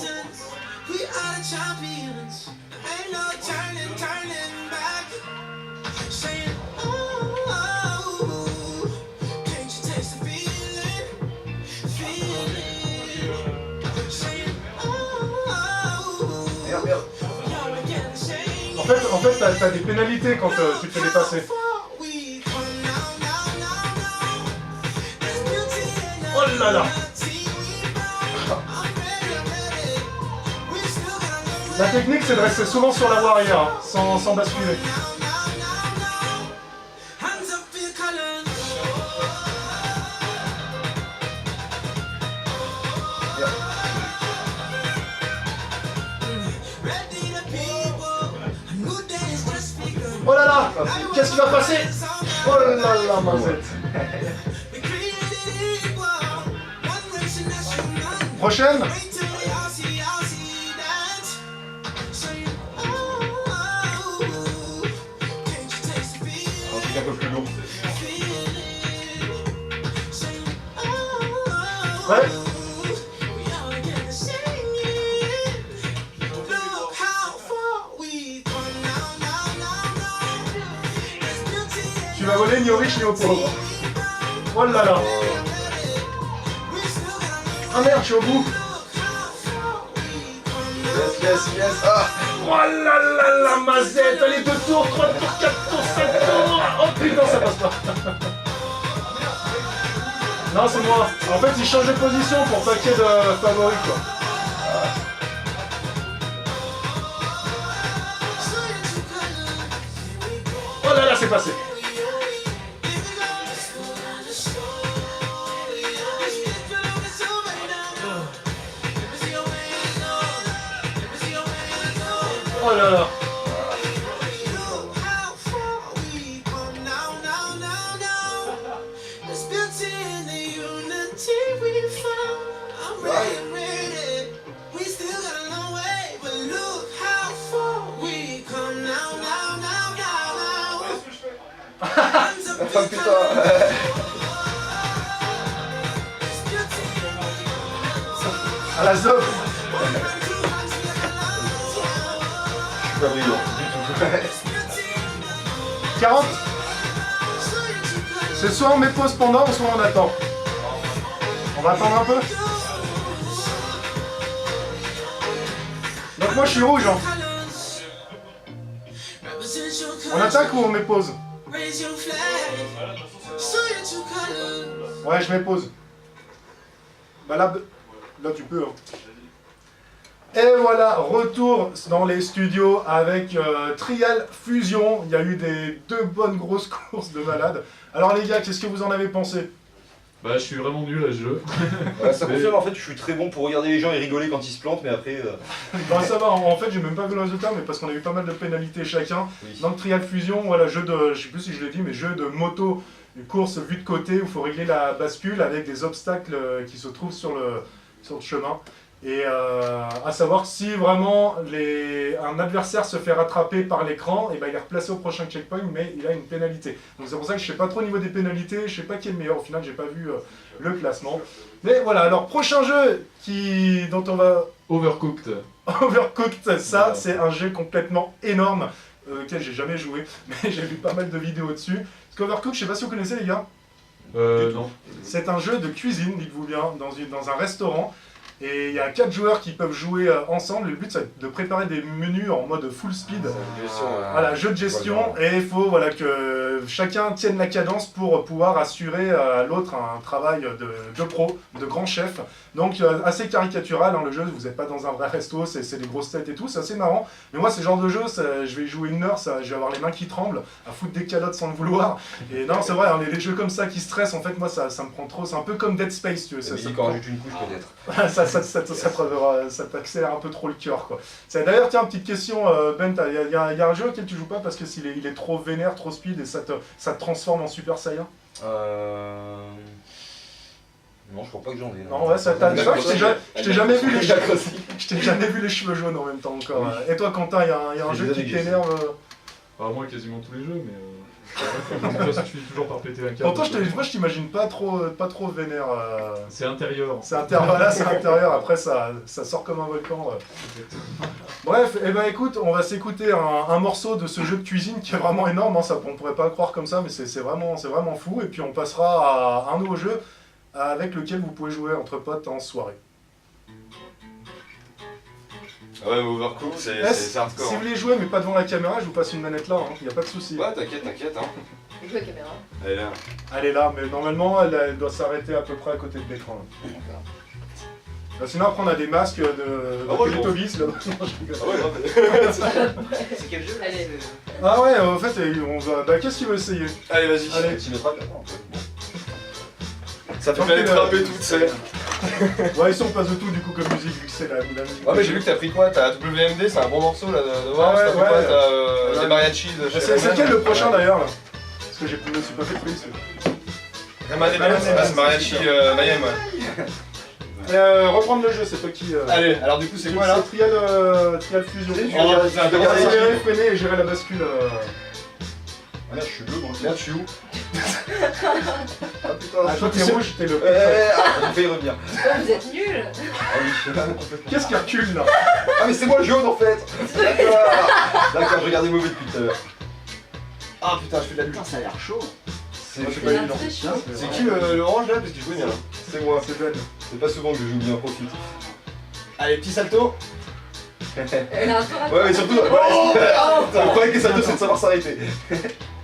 Speaker 3: Merde.
Speaker 1: En fait t'as des pénalités quand tu te fais dépasser. Oh là là. La technique, c'est de rester souvent sur la voie arrière, hein, sans basculer. Oh là là, qu'est-ce qui va passer? Oh là là, mazette. Prochaine.
Speaker 3: Un truc un peu plus lourd.
Speaker 1: Ouais. Tu vas voler ni aux riches ni aux pauvres. Oh là là. Ah merde, je suis au bout.
Speaker 3: Yes. Ah.
Speaker 1: Oh là là la mazette. Allez, 2 tours, 3 tours, 4 tours, 5 tours. Oh putain, ça passe pas. Non, c'est moi. En fait, il change de position pour pas qu'il y ait de favoris, quoi. Oh là là, c'est passé. Oh là là.
Speaker 3: Ah putain.
Speaker 1: À la zob.
Speaker 3: Je suis pas brillant du tout.
Speaker 1: 40. C'est soit on met pause pendant ou soit on attend. On va attendre un peu. Donc moi je suis rouge, hein. On attaque ou on met pause? Ouais, je mets pause. Bah là tu peux, hein. Et voilà, retour dans les studios avec Trial Fusion. Il y a eu des 2 bonnes grosses courses de malades. Alors les gars, qu'est-ce que vous en avez pensé?
Speaker 2: Bah, je suis vraiment nul à ce jeu.
Speaker 3: Ouais, ça confirme en fait, je suis très bon pour regarder les gens et rigoler quand ils se plantent, mais après.
Speaker 1: Bah ça va, en fait j'ai même pas vu le résultat, mais parce qu'on a eu pas mal de pénalités chacun.
Speaker 3: Oui.
Speaker 1: Donc Trial Fusion, voilà, jeu de, je sais plus si je l'ai dit, mais jeu de moto, une course vue de côté où il faut régler la bascule avec des obstacles qui se trouvent sur le chemin. Et à savoir que si vraiment un adversaire se fait rattraper par l'écran, et ben il est replacé au prochain checkpoint, mais il a une pénalité. Donc c'est pour ça que je sais pas trop au niveau des pénalités, je sais pas qui est le meilleur. Au final, j'ai pas vu le classement. Mais voilà, alors prochain jeu dont on va
Speaker 2: Overcooked.
Speaker 1: Overcooked, ça c'est un jeu complètement énorme auquel j'ai jamais joué, mais j'ai vu pas mal de vidéos dessus. Parce qu'Overcooked, je sais pas si vous connaissez les gars.
Speaker 2: Non.
Speaker 1: C'est un jeu de cuisine, dites-vous bien, dans un restaurant. Et il y a 4 joueurs qui peuvent jouer ensemble. Le but, c'est de préparer des menus en mode full speed. Voilà, jeu de gestion. Et il faut que chacun tienne la cadence pour pouvoir assurer à l'autre un travail de pro, de grand chef. Donc assez caricatural, hein, le jeu. Vous n'êtes pas dans un vrai resto, c'est des grosses têtes et tout. C'est assez marrant. Mais moi, c'est le genre de jeu, je vais y jouer 1 heure, je vais avoir les mains qui tremblent, à foutre des calottes sans le vouloir. Et non, c'est vrai, hein, les jeux comme ça qui stressent, en fait, moi, ça me prend trop. C'est un peu comme Dead Space, tu veux.
Speaker 3: Ça quand rajoute une couche peut-être.
Speaker 1: ça t'accélère un peu trop le cœur, quoi. D'ailleurs, tiens, petite question, Ben, il y a un jeu auquel tu joues pas parce que il est trop vénère, trop speed et ça te transforme en Super Saiyan?
Speaker 3: Non, je crois pas que j'en ai.
Speaker 1: Non, ouais, je t'ai jamais vu les cheveux jaunes en même temps encore. Et toi, Quentin, il y a un jeu qui t'énerve?
Speaker 2: Moi, quasiment tous les jeux, mais. De toute façon, je finis toujours par péter un câble.
Speaker 1: Pourtant, moi, je t'imagine pas trop vénère.
Speaker 2: C'est intérieur.
Speaker 1: C'est intérieur, là, c'est intérieur. Après, ça sort comme un volcan. Bref, et ben écoute, on va s'écouter un morceau de ce jeu de cuisine qui est vraiment énorme. Hein, on pourrait pas le croire comme ça, mais c'est vraiment fou. Et puis, on passera à un nouveau jeu avec lequel vous pouvez jouer entre potes en soirée.
Speaker 4: Ouais, mais Overcooked, c'est
Speaker 1: Si
Speaker 4: hardcore.
Speaker 1: vous voulez jouer mais pas devant la caméra, je vous passe une manette là, il n'y a pas de souci.
Speaker 4: Ouais, t'inquiète, hein.
Speaker 5: Je joue à la caméra.
Speaker 4: Elle est là.
Speaker 1: Elle est là, mais normalement elle doit s'arrêter à peu près à côté de l'écran.
Speaker 5: D'accord.
Speaker 1: Sinon après on a des masques de
Speaker 4: Ah ouais,
Speaker 1: Teletubbies là. Non, je rigole.
Speaker 4: Ah ouais,
Speaker 6: C'est quel jeu là?
Speaker 5: Allez.
Speaker 1: Ah ouais, en fait, on va... Bah qu'est-ce qu'il veut essayer?
Speaker 4: Allez, vas-y.
Speaker 1: Allez.
Speaker 6: Tu mettras bien.
Speaker 4: Ça fait
Speaker 1: Donc,
Speaker 4: bien attraper tout, tu sais.
Speaker 1: Ouais, ici on passe de tout du coup comme musique, vu que c'est la musique.
Speaker 4: Ouais, mais j'ai vu que t'as pris quoi? T'as WMD, c'est un bon morceau là de voir.
Speaker 1: Ah ouais,
Speaker 4: T'as pris quoi?
Speaker 1: ouais.
Speaker 4: T'as des mariachis de chez
Speaker 1: C'est
Speaker 4: Rayman.
Speaker 1: lequel le prochain d'ailleurs là? Parce que je me suis pas fait de prise.
Speaker 4: Rayman des Belles, c'est mariachi Mayhem, ouais.
Speaker 1: Reprendre le jeu, c'est toi qui.
Speaker 4: Allez, alors du coup, c'est quoi là?
Speaker 1: C'est Trial Fusion.
Speaker 4: Oh, putain,
Speaker 1: Accélérer, freiner et gérer la bascule.
Speaker 6: Ah merde, je suis bleu moi.
Speaker 4: Merde, je suis où?
Speaker 6: Ah putain,
Speaker 1: Ah, toi t'es rouge, t'es le.
Speaker 6: j'ai failli revenir.
Speaker 5: Oh, vous êtes nuls.
Speaker 6: Ah oui,
Speaker 1: Qu'est-ce qui recule là?
Speaker 6: ah mais c'est moi le jaune en fait. D'accord. D'accord, je regardais mauvais depuis tout à l'heure.
Speaker 4: Ah putain, je fais de la lutte.
Speaker 6: Putain, ça a l'air chaud.
Speaker 1: Moi, je suis
Speaker 5: C'est
Speaker 1: pas
Speaker 5: la
Speaker 1: évident.
Speaker 5: très chaud.
Speaker 4: C'est qui l'orange là? Parce qu'il jouait bien.
Speaker 6: C'est moi.
Speaker 1: C'est Ben.
Speaker 6: C'est pas souvent que je joue bien, profite.
Speaker 4: Allez, petit salto.
Speaker 5: Elle a un tour à
Speaker 6: Ouais, mais surtout.
Speaker 5: Oh,
Speaker 6: Le problème que ça c'est de savoir s'arrêter.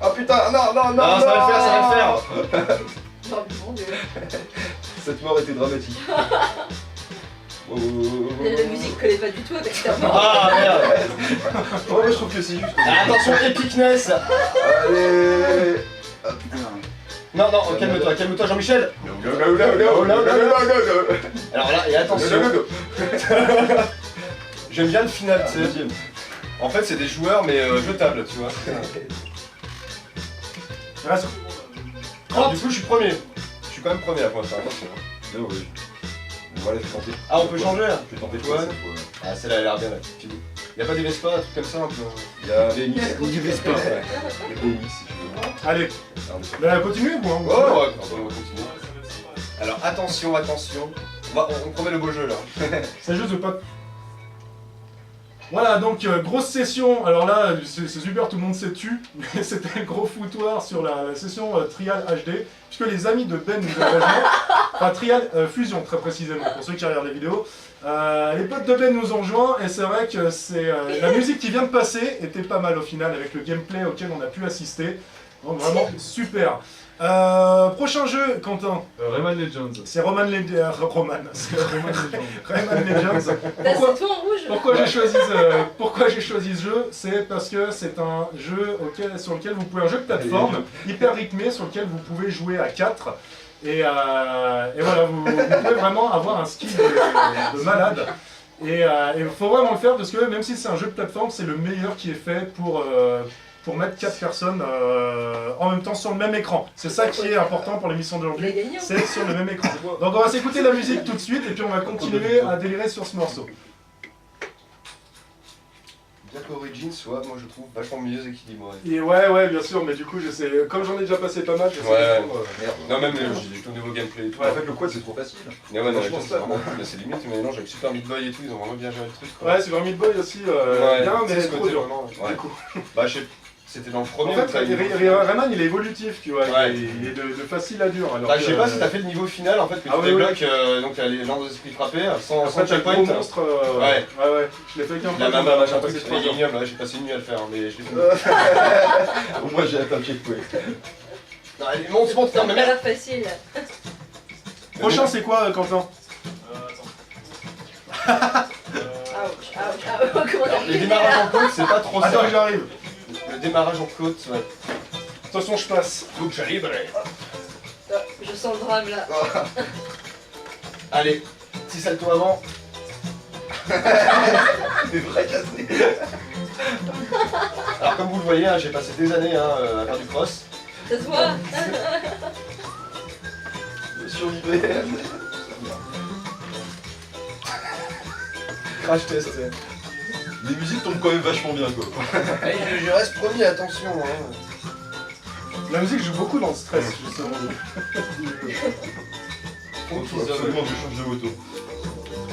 Speaker 6: Ah putain, non, non, non,
Speaker 4: Non, ça va le faire, ça va le faire.
Speaker 5: Oh mon dieu.
Speaker 6: Cette mort était dramatique. Oh,
Speaker 5: La musique collait pas du tout avec ta mort.
Speaker 4: Ah merde.
Speaker 6: oh, moi je trouve que c'est juste.
Speaker 4: Ah, attention, epicness.
Speaker 6: Allez. Ah putain.
Speaker 4: Non, non, calme-toi Jean-Michel.
Speaker 6: Go, go, go, go, go, go, go.
Speaker 4: Alors là, et attention.
Speaker 6: Go, go, go.
Speaker 4: J'aime bien le final, tu sais.
Speaker 6: Deuxième.
Speaker 4: En fait, c'est des joueurs, mais jetables, tu vois.
Speaker 1: Il reste.
Speaker 4: Alors, du coup, je suis premier. Je suis quand même premier là pour l'instant, attention.
Speaker 6: Non, oui. Voilà, je vais tenter.
Speaker 4: Ah, on peut changer là?
Speaker 6: Je vais tenter
Speaker 4: Ouais.
Speaker 6: cette fois.
Speaker 4: Ah, celle-là, elle a l'air bien là. Y'a pas des Vespa, un truc comme ça un peu?
Speaker 6: Il y a BMX.
Speaker 5: Du
Speaker 6: Vespa. Il y a BMX si tu veux.
Speaker 1: Allez,
Speaker 6: Alors,
Speaker 1: bah, continuez ou hein,
Speaker 4: Ouais, ouais, on va continuer. Alors, attention. On promet le beau jeu là.
Speaker 1: C'est juste de pas. Voilà, donc grosse session. Alors là, c'est super, tout le monde s'est tu. Mais c'était le gros foutoir sur la session Trial HD. Puisque les amis de Ben nous ont rejoint. Enfin, Trial Fusion, très précisément, pour ceux qui regardent la vidéo. Les potes de Ben nous ont rejoints. Et c'est vrai que c'est la musique qui vient de passer était pas mal au final, avec le gameplay auquel on a pu assister. Donc vraiment super. Prochain jeu, Quentin.
Speaker 2: Rayman Legends.
Speaker 1: C'est Rayman Legends. Rayman Legends.
Speaker 5: Là,
Speaker 1: Pourquoi
Speaker 5: c'est tout en rouge.
Speaker 1: pourquoi j'ai choisi ce jeu? C'est parce que c'est un jeu sur lequel vous pouvez, un jeu de plateforme hyper rythmé sur lequel vous pouvez jouer à 4. Et voilà, vous pouvez vraiment avoir un skill de malade. Et il faut vraiment le faire parce que même si c'est un jeu de plateforme, c'est le meilleur qui est fait pour mettre 4 personnes en même temps sur le même écran. C'est ça qui est important pour l'émission
Speaker 5: Il a
Speaker 1: d'aujourd'hui,
Speaker 5: gagné.
Speaker 1: c'est sur le même écran. Donc on va s'écouter la musique tout de suite et puis on va continuer à délirer sur ce morceau.
Speaker 4: Bien qu'Origins soit, moi je trouve, vachement mieux équilibré.
Speaker 1: Et ouais, bien sûr, mais du coup, comme j'en ai déjà passé pas mal, j'essaie
Speaker 4: Ouais.
Speaker 1: de prendre,
Speaker 6: Merde.
Speaker 4: Non, même au niveau gameplay et tout.
Speaker 6: En fait, le quad c'est trop facile.
Speaker 4: Mais ouais, non,
Speaker 6: Franchement,
Speaker 4: c'est vraiment cool, c'est limite, mais non, avec Super Meat Boy et tout, ils ont vraiment bien géré le truc. Quoi.
Speaker 1: Ouais, Super Meat Boy aussi,
Speaker 4: Ouais,
Speaker 1: bien,
Speaker 4: tu sais,
Speaker 1: mais
Speaker 4: ce
Speaker 1: trop
Speaker 4: côté
Speaker 1: dur.
Speaker 4: vraiment.
Speaker 1: Du
Speaker 4: Ouais.
Speaker 1: coup.
Speaker 4: Bah, je sais, c'était dans le premier.
Speaker 1: En fait,
Speaker 4: où t'as-
Speaker 1: Rayman, il est évolutif, tu vois,
Speaker 4: Ouais.
Speaker 1: il est de facile à dur. Alors
Speaker 4: Bah, je sais
Speaker 1: que,
Speaker 4: pas si t'as fait le niveau final en fait, que
Speaker 1: Ah
Speaker 4: tu
Speaker 1: oui, oui.
Speaker 4: débloques, donc t'as les gens d'esprit frappés, sans
Speaker 1: Après, t'as le
Speaker 4: checkpoint.
Speaker 1: gros monstre.
Speaker 4: Ouais.
Speaker 1: Ouais, je l'ai fait qu'un peu.
Speaker 4: La mama, machin, truc,
Speaker 1: c'est
Speaker 4: c'était
Speaker 1: trop dur.
Speaker 4: ignoble, ouais, j'ai passé une nuit à le faire, hein, mais je l'ai fait.
Speaker 6: Moi j'ai atteint le checkpoint.
Speaker 4: Non, allez, monte,
Speaker 5: Ça
Speaker 4: non,
Speaker 5: a
Speaker 4: mais merde.
Speaker 5: l'air facile.
Speaker 1: Prochain, c'est quoi, Quentin?
Speaker 5: Ouch. Comment
Speaker 4: Alors,
Speaker 5: t'as
Speaker 4: les démarrages en côte, c'est pas trop ça.
Speaker 1: Attends, j'arrive.
Speaker 4: Le démarrage en côte, ouais.
Speaker 1: De toute façon, je passe.
Speaker 4: Donc j'arrive, allez.
Speaker 5: Je sens le drame là.
Speaker 4: Allez, petit salto avant.
Speaker 6: Des vrais cassés.
Speaker 4: Alors comme vous le voyez, hein, j'ai passé des années à faire du cross.
Speaker 5: Ça se voit.
Speaker 6: Je survivais.
Speaker 4: Crash test.
Speaker 6: Les musiques tombent quand même vachement bien quoi.
Speaker 4: Allez, je reste premier, attention. Hein.
Speaker 1: La musique joue beaucoup dans le stress, justement.
Speaker 6: Faut absolument que je change de moto.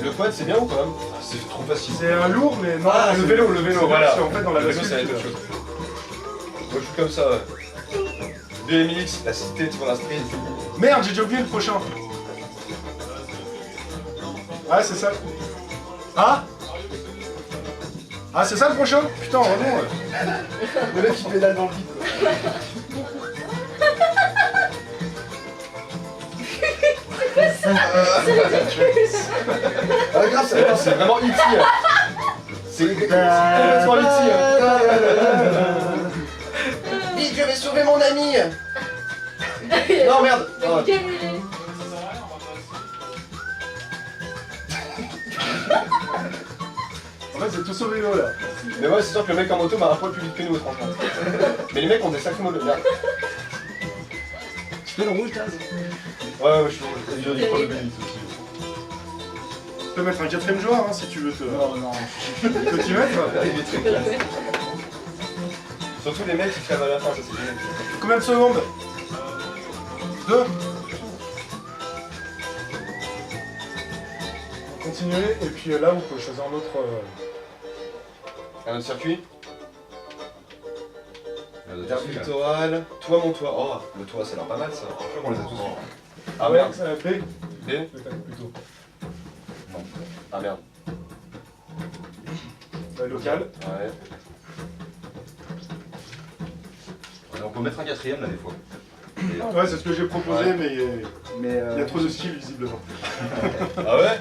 Speaker 4: Le quad, c'est bien ou pas?
Speaker 6: C'est trop facile.
Speaker 1: C'est un lourd, mais non.
Speaker 4: Ah,
Speaker 1: c'est-
Speaker 4: le vélo,
Speaker 1: c'est
Speaker 4: voilà.
Speaker 1: parce qu'en fait, dans la
Speaker 4: Le vélo,
Speaker 1: bascule,
Speaker 4: ça va être autre chose. Moi, je suis comme ça, ouais. BMX, la cité, tu vois, la street.
Speaker 1: Merde, j'ai déjà oublié le prochain. Ouais, c'est ça. Ah Ah, c'est ça le prochain? Putain, heureusement.
Speaker 6: Le mec qui pédale dans le vide. Ah grave, c'est vraiment E.T. C'est complètement E.T. Vite, je vais sauver mon ami. Non merde. Oh.
Speaker 5: Quel il est?
Speaker 1: En fait, c'est tout au vélo là.
Speaker 6: Mais ouais, c'est sûr que le mec en moto m'a un poil plus vite que nous, franchement. Mais les mecs ont des sacrés motos. Merde.
Speaker 7: Tu fais le rouge, Taz?
Speaker 6: Ouais, je suis rouge. Je prends le bénéfice aussi.
Speaker 1: Tu peux mettre un 4ème joueur hein, si tu veux te.
Speaker 7: Non, non.
Speaker 1: Tu peux t'y mettre.
Speaker 6: Il est très classe. Surtout les mecs qui crèvent à la fin, ça c'est génial.
Speaker 1: Combien de secondes? 2. Continuez, et puis là vous pouvez choisir un autre.
Speaker 6: Un autre circuit. Terre littorale. Toi mon toit. Oh, le toit ça a l'air pas mal ça. Je crois qu'on les a tous vus. Ah
Speaker 1: ouais,
Speaker 6: merde.
Speaker 1: B.
Speaker 6: B.
Speaker 1: Plutôt.
Speaker 6: Non. Ah merde.
Speaker 1: Local.
Speaker 6: Ouais.
Speaker 4: On peut mettre un 4ème là des fois.
Speaker 1: Ouais, c'est ce que j'ai proposé,
Speaker 6: Ouais.
Speaker 1: mais
Speaker 7: Mais
Speaker 1: il y a trop de skills visiblement.
Speaker 6: Ah ouais.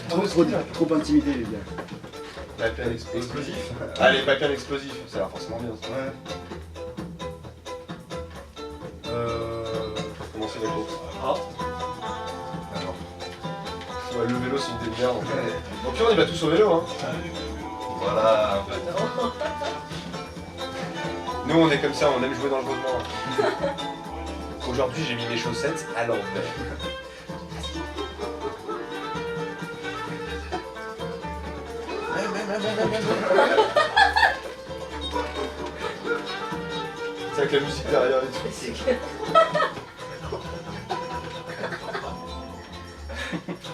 Speaker 7: trop intimidé, les gars.
Speaker 6: Pipeline explosif. Allez, pipeline explosif, ça a l'air forcément bien ça.
Speaker 1: Ouais.
Speaker 6: Pour commencer la course.
Speaker 1: Ah.
Speaker 6: Alors. Ouais, le vélo c'est une demi-heure. Donc puis on y va tous au vélo hein.
Speaker 4: Voilà.
Speaker 6: Nous on est comme ça, on aime jouer dans le mouvement. Aujourd'hui j'ai mis mes chaussettes à l'envers. C'est avec la musique derrière et tout.
Speaker 5: C'est que-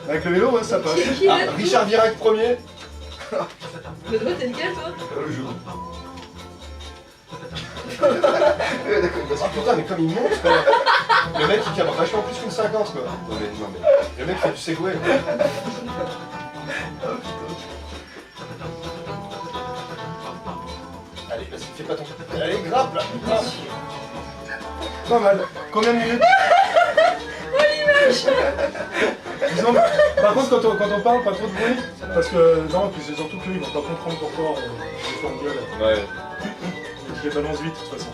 Speaker 1: Avec le vélo, ouais, ça passe.
Speaker 5: C'est qui
Speaker 6: Ah,
Speaker 5: là?
Speaker 6: Richard Virac premier.
Speaker 5: Le doigt, t'es lequel toi?
Speaker 6: Le jeu. Ah putain mais comme il monte quoi. Le mec il cabre vachement plus qu'une 50 quoi. Non mais le mec fait du segway. Allez vas-y fais pas ton... Allez grappe là grappe.
Speaker 1: Pas mal. Combien de minutes? Disons, par contre, quand on parle, pas trop de bruit, parce que non, puis c'est surtout qu'eux, ils vont pas comprendre pourquoi on fait en gueule.
Speaker 6: Ouais.
Speaker 1: Je les balance vite, de toute façon.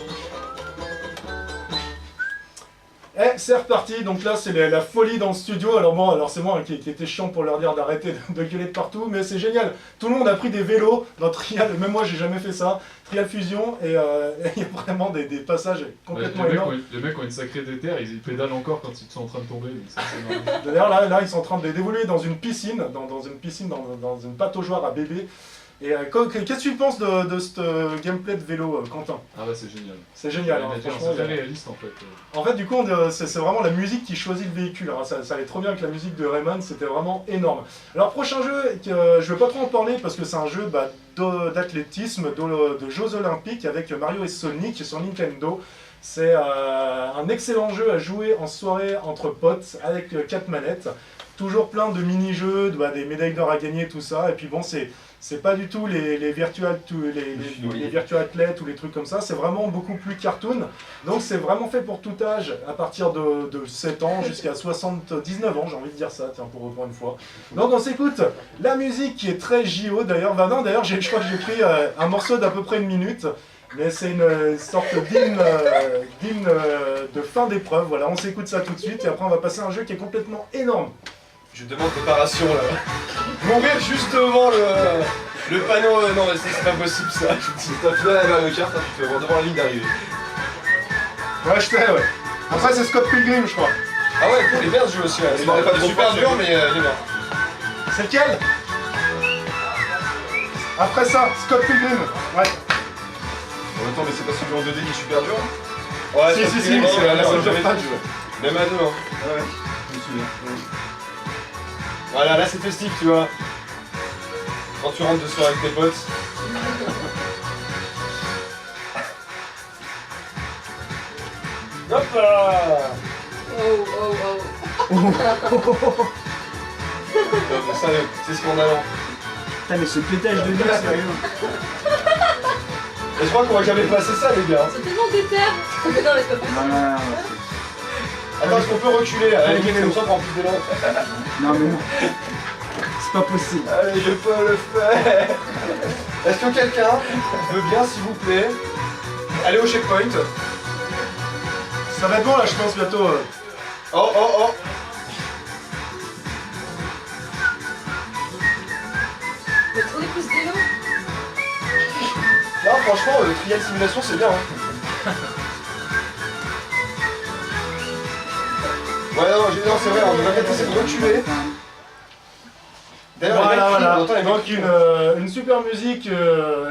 Speaker 1: Eh, c'est reparti, donc là c'est la folie dans le studio. Alors bon, alors c'est moi qui était chiant pour leur dire d'arrêter de gueuler de partout, mais c'est génial. Tout le monde a pris des vélos dans Trial, même moi j'ai jamais fait ça. Trial Fusion, et il y a vraiment des passages complètement énormes.
Speaker 2: Les mecs ont une sacrée déterre, ils pédalent encore quand ils sont en train de tomber, donc ça c'est marrant.
Speaker 1: D'ailleurs là ils sont en train d'évoluer dans une piscine, dans une pataugeoire à bébé. Et qu'est-ce que tu penses de ce gameplay de vélo, Quentin?
Speaker 2: Ah bah c'est génial.
Speaker 1: C'est génial, hein,
Speaker 2: C'est
Speaker 1: franchement.
Speaker 2: très réaliste en fait.
Speaker 1: En fait, du coup, c'est vraiment la musique qui choisit le véhicule. Hein. Ça allait trop bien avec la musique de Rayman, c'était vraiment énorme. Alors, prochain jeu, je vais pas trop en parler parce que c'est un jeu d'athlétisme, de Jeux Olympiques avec Mario et Sonic sur Nintendo. C'est un excellent jeu à jouer en soirée entre potes avec 4 manettes. Toujours plein de mini-jeux, des médailles d'or à gagner, tout ça. Et puis bon, c'est pas du tout les virtual athlètes ou les trucs comme ça, c'est vraiment beaucoup plus cartoon. Donc c'est vraiment fait pour tout âge, à partir de 7 ans jusqu'à 79 ans, j'ai envie de dire ça, tiens, pour une fois. Donc on s'écoute la musique qui est très JO d'ailleurs. D'ailleurs, je crois que j'ai pris un morceau d'à peu près 1 minute. Mais c'est une sorte d'hymne de fin d'épreuve. Voilà, on s'écoute ça tout de suite et après on va passer à un jeu qui est complètement énorme.
Speaker 6: Je demande préparation là. Mourir juste devant le panneau, non mais c'est pas possible ça.
Speaker 4: Si t'as fait la Mario Kart, tu peux voir devant la ligne d'arrivée.
Speaker 1: Ouais, je fais, ouais. Après c'est Scott Pilgrim, je crois.
Speaker 6: Ah ouais, il est bien ce jeu aussi.
Speaker 4: Il m'aurait pas
Speaker 6: Il est
Speaker 4: trop
Speaker 6: super
Speaker 4: fort,
Speaker 6: dur
Speaker 4: mais-
Speaker 6: mais il est bien.
Speaker 1: C'est lequel? Après ça, Scott Pilgrim. Ouais.
Speaker 4: Attends, mais c'est pas celui en 2D qui est super dur?
Speaker 6: Ouais,
Speaker 1: Si, c'est la seule de Fudge.
Speaker 6: Même à deux hein.
Speaker 4: Ah ouais, je me souviens.
Speaker 6: Voilà, là c'est festif tu vois. Quand tu rentres de soir avec tes potes. Hop là.
Speaker 5: Oh.
Speaker 6: Non mais sérieux, c'est scandalant.
Speaker 7: Putain, mais ce pétage de nez, sérieux.
Speaker 6: Je crois qu'on va jamais passer ça, les gars.
Speaker 5: C'est tellement déter. Non, mais c'est pas
Speaker 7: Non, non, non,
Speaker 6: Attends, est-ce qu'on peut reculer? Allez, les gars, comme ça, on prend plus d'élan.
Speaker 7: non, mais non. C'est pas possible.
Speaker 6: Allez, je peux le faire. Est-ce que quelqu'un veut bien, s'il vous plaît, aller au checkpoint?
Speaker 1: Ça va être bon là, je pense bientôt.
Speaker 6: Oh, oh, oh.
Speaker 5: Mais trop des pouces d'élan.
Speaker 6: Non, franchement, le trial simulation, c'est bien. Hein. Ouais, non, c'est vrai, on va peut-être essayer de reculer. D'ailleurs, les mecs,
Speaker 1: Voilà,
Speaker 6: on entend les mecs
Speaker 1: donc
Speaker 6: crient,
Speaker 1: une super musique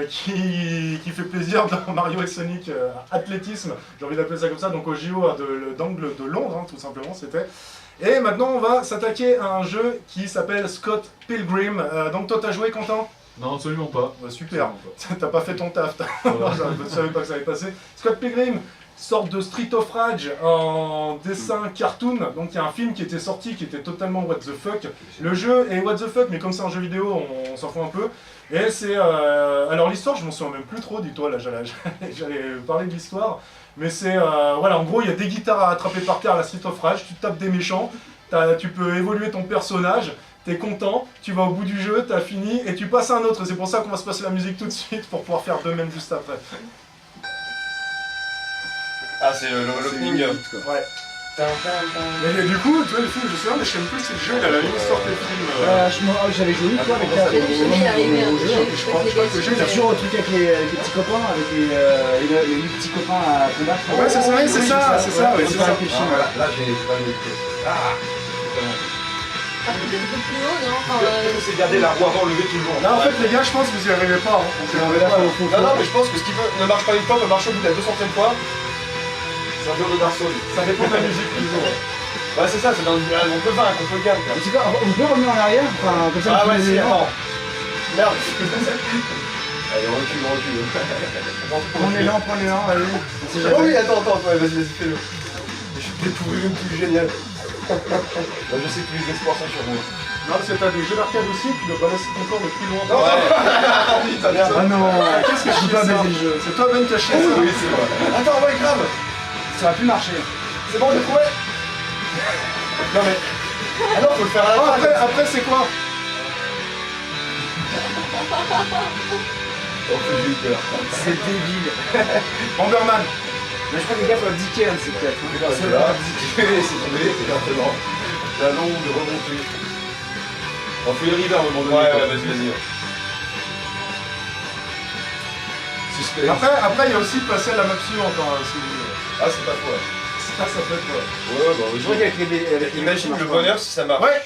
Speaker 1: qui fait plaisir dans Mario et Sonic Athlétisme, j'ai envie d'appeler ça comme ça, donc au JO d'angle de Londres, hein, tout simplement, c'était. Et maintenant, on va s'attaquer à un jeu qui s'appelle Scott Pilgrim. Donc toi, t'as joué, Quentin?
Speaker 2: Non, absolument pas.
Speaker 1: Super,
Speaker 2: Absolument
Speaker 1: t'as pas fait ton taf, je savais pas que ça allait passer. Scott Pilgrim, sorte de Street of Rage en dessin cartoon, donc il y a un film qui était sorti qui était totalement what the fuck. Le jeu est what the fuck, mais comme c'est un jeu vidéo, on s'en fout un peu. Et c'est... alors l'histoire, je m'en souviens même plus trop, dis-toi, là j'allais parler de l'histoire. Mais c'est... voilà, en gros, il y a des guitares à attraper par terre à la Street of Rage, tu tapes des méchants, tu peux évoluer ton personnage, t'es content, tu vas au bout du jeu, t'as fini, et tu passes à un autre. C'est pour ça qu'on va se passer la musique tout de suite, pour pouvoir faire de même juste après.
Speaker 6: Ah, c'est l'opening.
Speaker 1: Ouais. Mais du coup, tu vois, le film, je sais pas, mais je sais même plus si le jeu, il a la même histoire que le film.
Speaker 7: J'avais joué une fois avec
Speaker 5: J'ai jamais y arrivé, hein.
Speaker 7: au jeu.
Speaker 1: Je crois que le jeu, il
Speaker 7: Il y
Speaker 1: a
Speaker 7: a toujours un truc avec les petits copains, avec les 8 petits copains à combattre.
Speaker 1: Ouais, c'est ça, c'est ça, ouais, c'est ça.
Speaker 7: Avec les films.
Speaker 4: Là, j'ai pas le truc. Ah,
Speaker 5: Ah, peut-être un peu plus haut, non? Enfin,
Speaker 6: C'est garder la roue avant, lever tout le monde.
Speaker 1: Là, en fait, les gars, je pense que vous y arrivez pas. Hein.
Speaker 6: Non, non, mais je pense que ce qui ne marche pas une fois peut marcher au bout de la 200e fois. C'est un jeu de Dark Souls.
Speaker 1: Ça dépend de la musique, toujours.
Speaker 6: Ouais, c'est ça, c'est dans le... On peut vaincre, on peut gagner.
Speaker 7: En tout cas, on peut revenir en arrière, enfin, comme ça,
Speaker 6: Ah
Speaker 7: on
Speaker 6: ouais,
Speaker 7: peut
Speaker 6: si,
Speaker 7: les
Speaker 6: attends. Merde. Allez, on recule, on recule.
Speaker 7: Prends les lents, allez. On sait
Speaker 6: Oh
Speaker 7: jamais.
Speaker 6: oui, attends, ouais, vas-y, fais-le. Je suis découvert une plus géniale. Là, je sais que tous les espoirs sont sur moi.
Speaker 1: Non, parce que t'as des jeux d'arcade aussi, tu dois balancer ton corps le plus loin.
Speaker 6: Non, ouais. Putain, merde.
Speaker 7: Ah non,
Speaker 1: Qu'est-ce que je
Speaker 7: je
Speaker 1: fais
Speaker 7: peux pas
Speaker 1: ça?
Speaker 7: baiser le jeu.
Speaker 1: C'est toi, Ben, qui as chié ça.
Speaker 6: Oui, c'est vrai. Attends, ouais, grave.
Speaker 7: Ça va plus marcher.
Speaker 6: C'est bon, j'ai trouvé. Non, mais... Ah non, faut le faire à la
Speaker 1: Oh,
Speaker 6: fin.
Speaker 1: après c'est quoi?
Speaker 6: Oh, j'ai eu peur.
Speaker 7: C'est débile.
Speaker 1: Bomberman.
Speaker 7: Mais je crois que les gars faut abdiquer un de ces peut-être.
Speaker 6: C'est là, c'est tombé, c'est carrément. C'est un long de remonter. On fait les river à un moment donné. Ouais, vas-y. Suspense.
Speaker 1: Après, il y a aussi passer à la map suivante, hein, si vous voulez.
Speaker 6: Ah, c'est pas faux.
Speaker 1: Ça peut être quoi?
Speaker 6: Ouais, bah oui.
Speaker 7: Je crois qu'avec les
Speaker 6: Imagine le bonheur si ça marche.
Speaker 1: Ouais.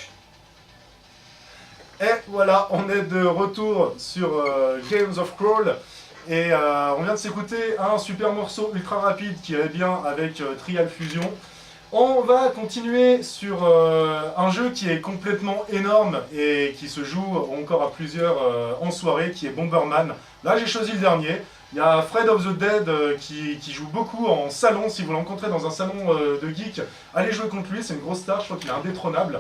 Speaker 1: Et voilà, on est de retour sur Games of Crawl. Et on vient de s'écouter un super morceau ultra rapide qui allait bien avec Trial Fusion. On va continuer sur un jeu qui est complètement énorme et qui se joue encore à plusieurs en soirée, qui est Bomberman. Là, j'ai choisi le dernier. Il y a Fred of the Dead qui joue beaucoup en salon. Si vous le rencontrez dans un salon de geek, allez jouer contre lui, c'est une grosse star, je crois qu'il est indétrônable.